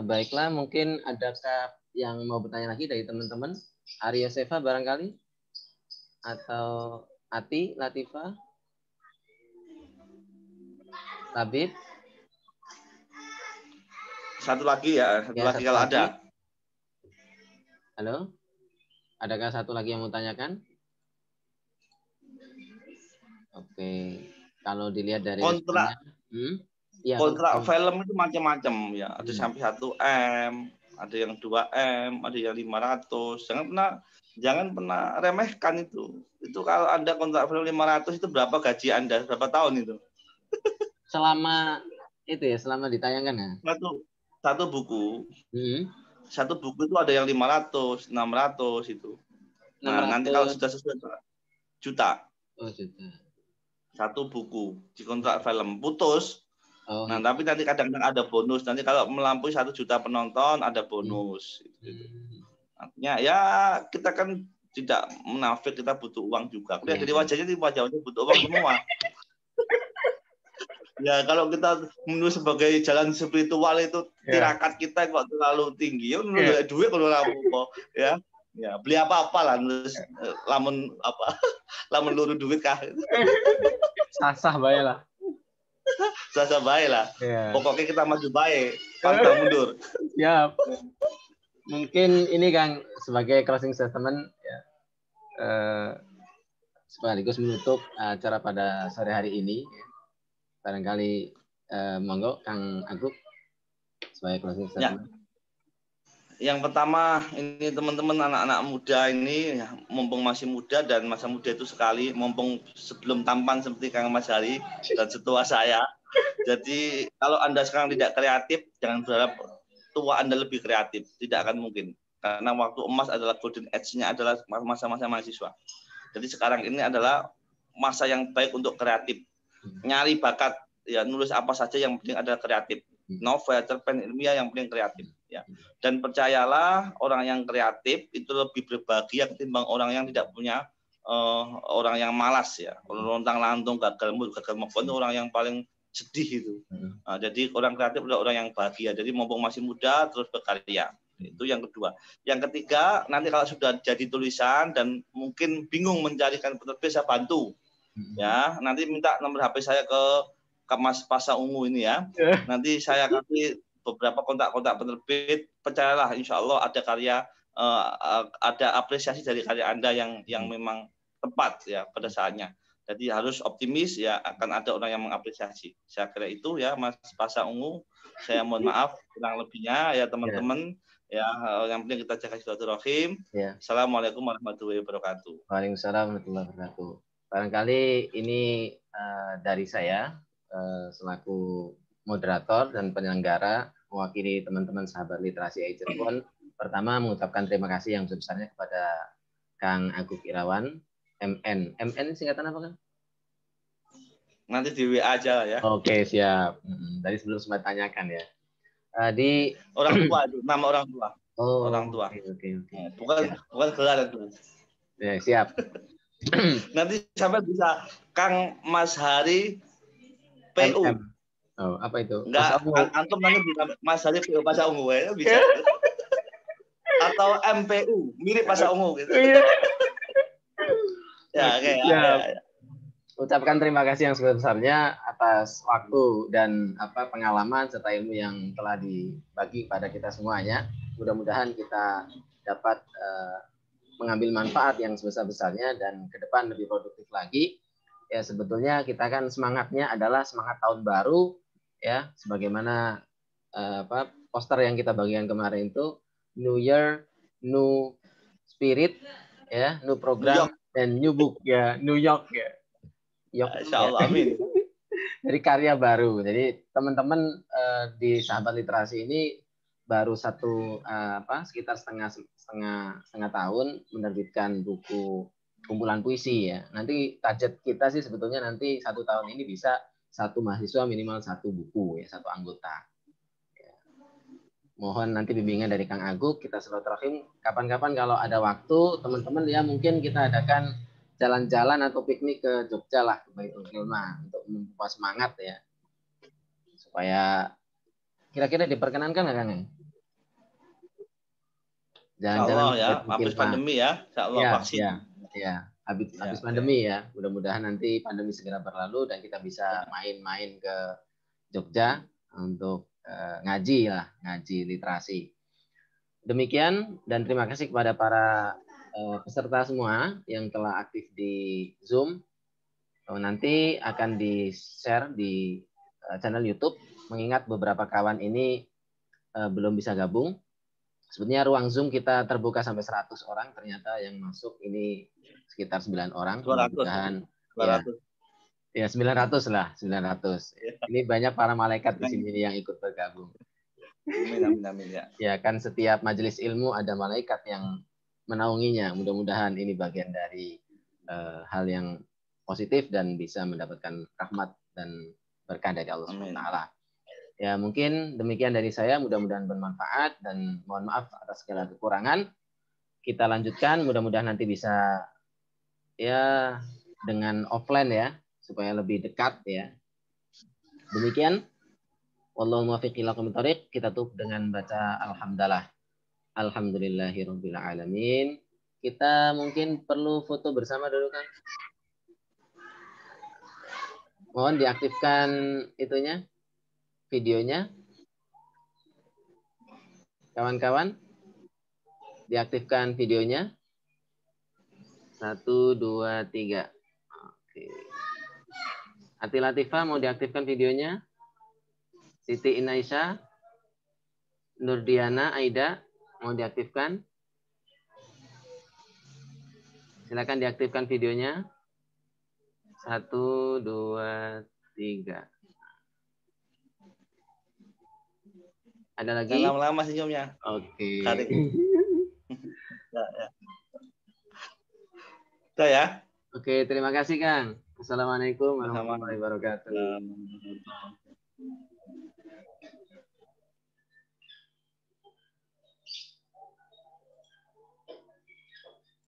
Baiklah, mungkin adakah yang mau bertanya lagi dari teman-teman? Arya Seva barangkali? Atau Ati, Latifah? Labib? Satu lagi ya, satu lagi kalau ada. Halo? Adakah satu lagi yang mau tanyakan? Oke, kalau dilihat dari kontrak film itu macam-macam ya. Ada sampai 1M, ada yang 2M, ada yang 500. Jangan pernah remehkan itu. Itu kalau Anda kontrak film 500 itu berapa gaji Anda berapa tahun itu? Selama itu ya, selama ditayangkan ya. Satu buku. Satu buku itu ada yang 500, 600 itu. Nah, 600. Nanti kalau sudah sesuai juta. Oh, juta. Satu buku di kontrak film putus. Nah, tapi nanti kadang-kadang ada bonus. Nanti kalau melampaui 1 juta penonton ada bonus. Artinya ya kita kan tidak munafik, kita butuh uang juga. Lihat dari wajahnya butuh uang semua. Ya kalau kita menuju sebagai jalan spiritual itu tirakat kita kok terlalu tinggi. Ya menurut duit kalau rampung ya. Ya, beli apa-apa lah, lamun luru duit kah. Sasah bae lah. Selasa baik lah. Ya. Pokoknya kita maju baik, pantang mundur. Siap. Mungkin ini Kang sebagai closing statement ya, sekaligus menutup acara pada sore hari ini. Barangkali monggo Kang Agung sebagai closing statement. Ya. Yang pertama ini teman-teman anak-anak muda ini mumpung masih muda dan masa muda itu sekali, mumpung sebelum tampan seperti Kang Mas Hari dan setua saya. Jadi kalau Anda sekarang tidak kreatif, jangan berharap tua Anda lebih kreatif, tidak akan mungkin. Karena waktu emas adalah golden age-nya adalah masa-masa mahasiswa. Jadi sekarang ini adalah masa yang baik untuk kreatif. Nyari bakat, ya nulis apa saja yang penting adalah kreatif. Novel, cerpen, ilmiah yang penting kreatif. Ya. Dan percayalah orang yang kreatif itu lebih berbahagia ketimbang orang yang tidak punya orang yang malas ya. Lontang lantung, gagal mood, gagal move on itu orang yang paling sedih itu. Nah, jadi orang kreatif adalah orang yang bahagia. Jadi mumpung masih muda terus berkarya. Itu yang kedua. Yang ketiga, nanti kalau sudah jadi tulisan dan mungkin bingung mencarikan penerbit, saya bantu. Ya, nanti minta nomor HP saya ke Mas Pasa Ungu ini ya. Nanti saya kasih beberapa kontak-kontak penerbit. Percayalah, insya Allah ada karya, ada apresiasi dari karya Anda yang memang tepat ya pada saatnya. Jadi harus optimis ya, akan ada orang yang mengapresiasi. Saya kira itu ya Mas Pasa Ungu. Saya mohon maaf kurang lebihnya ya teman-teman. Ya, yang penting kita jaga silaturahim. Ya. Assalamualaikum warahmatullahi wabarakatuh. Waalaikumsalam warahmatullahi wabarakatuh. Barangkali ini dari saya selaku moderator dan penyelenggara mewakili teman-teman sahabat literasi Cirebon. Pertama mengucapkan terima kasih yang sebesarnya kepada Kang Agung Irawan, MN. MN singkatan apa Kang? Nanti di WA aja ya. Oke, siap. Tadi sebelum sempat tanyakan ya. Di orang tua itu, nama orang tua. Oh, orang tua. Oke. Bukan gelar itu. Ya, siap. Nanti sampai bisa Kang Mas Hari PU. Oh, apa itu? Enggak, antum nanti bisa Mas Hari PU Pasa Ungu ya, bisa. Atau MPU, mirip Pasa Ungu gitu. Ya, oke. Ya. Ucapkan terima kasih yang sebesar-besarnya atas waktu dan pengalaman serta ilmu yang telah dibagi pada kita semuanya. Mudah-mudahan kita dapat mengambil manfaat yang sebesar-besarnya dan ke depan lebih produktif lagi. Ya, sebetulnya kita kan semangatnya adalah semangat tahun baru ya, sebagaimana poster yang kita bagikan kemarin itu New Year, New Spirit ya, New Program dan New Book ya, New York ya. Insya Allah, amin. Dari karya baru. Jadi teman-teman di sahabat literasi ini baru sekitar setengah tahun menerbitkan buku kumpulan puisi ya. Nanti target kita sih sebetulnya nanti 1 tahun ini bisa 1 mahasiswa minimal 1 buku ya, 1 anggota. Ya. Mohon nanti bimbingan dari Kang Agung. Kita silaturahim kapan-kapan kalau ada waktu teman-teman ya, mungkin kita adakan jalan-jalan atau piknik ke Jogja lah, ke Baitul Hilma untuk memupah semangat ya. Supaya kira-kira diperkenankan nggak Kang? Jalan-jalan ya, habis pandemi ya, insya Allah vaksin. Ya, habis pandemi ya. Mudah-mudahan nanti pandemi segera berlalu dan kita bisa main-main ke Jogja untuk ngaji literasi. Demikian dan terima kasih kepada para peserta semua yang telah aktif di Zoom. Nanti akan di-share di channel YouTube, mengingat beberapa kawan ini belum bisa gabung. Sebetulnya ruang Zoom kita terbuka sampai 100 orang, ternyata yang masuk ini sekitar 9 orang. 200. Ya 900 lah, 900. Ini banyak para malaikat di sini yang ikut bergabung. Amin ya. Ya kan setiap majelis ilmu ada malaikat yang menaunginya. Mudah-mudahan ini bagian dari hal yang positif dan bisa mendapatkan rahmat dan berkah dari Allah SWT. Ya mungkin demikian dari saya. Mudah-mudahan bermanfaat dan mohon maaf atas segala kekurangan. Kita lanjutkan. Mudah-mudahan nanti bisa ya dengan offline ya supaya lebih dekat ya. Demikian. Wallahu muwaffiq ila aqwamit thoriq. Kita tutup dengan baca alhamdulillah. Alhamdulillahirabbil alamin. Kita mungkin perlu foto bersama dulu kan? Mohon diaktifkan itunya, videonya. Kawan-kawan, diaktifkan videonya. 1, 2, 3. Oke. Ati Latifah mau diaktifkan videonya. Siti Inaisha, Nurdiana, Aida mau diaktifkan. Silakan diaktifkan videonya. 1, 2, 3. Ada lagi? Jangan lama-lama senyumnya. Oke. Garing. Ya, ya. Udah ya. Oke, terima kasih Kang. Assalamualaikum Sama-sama. warahmatullahi wabarakatuh. Nah,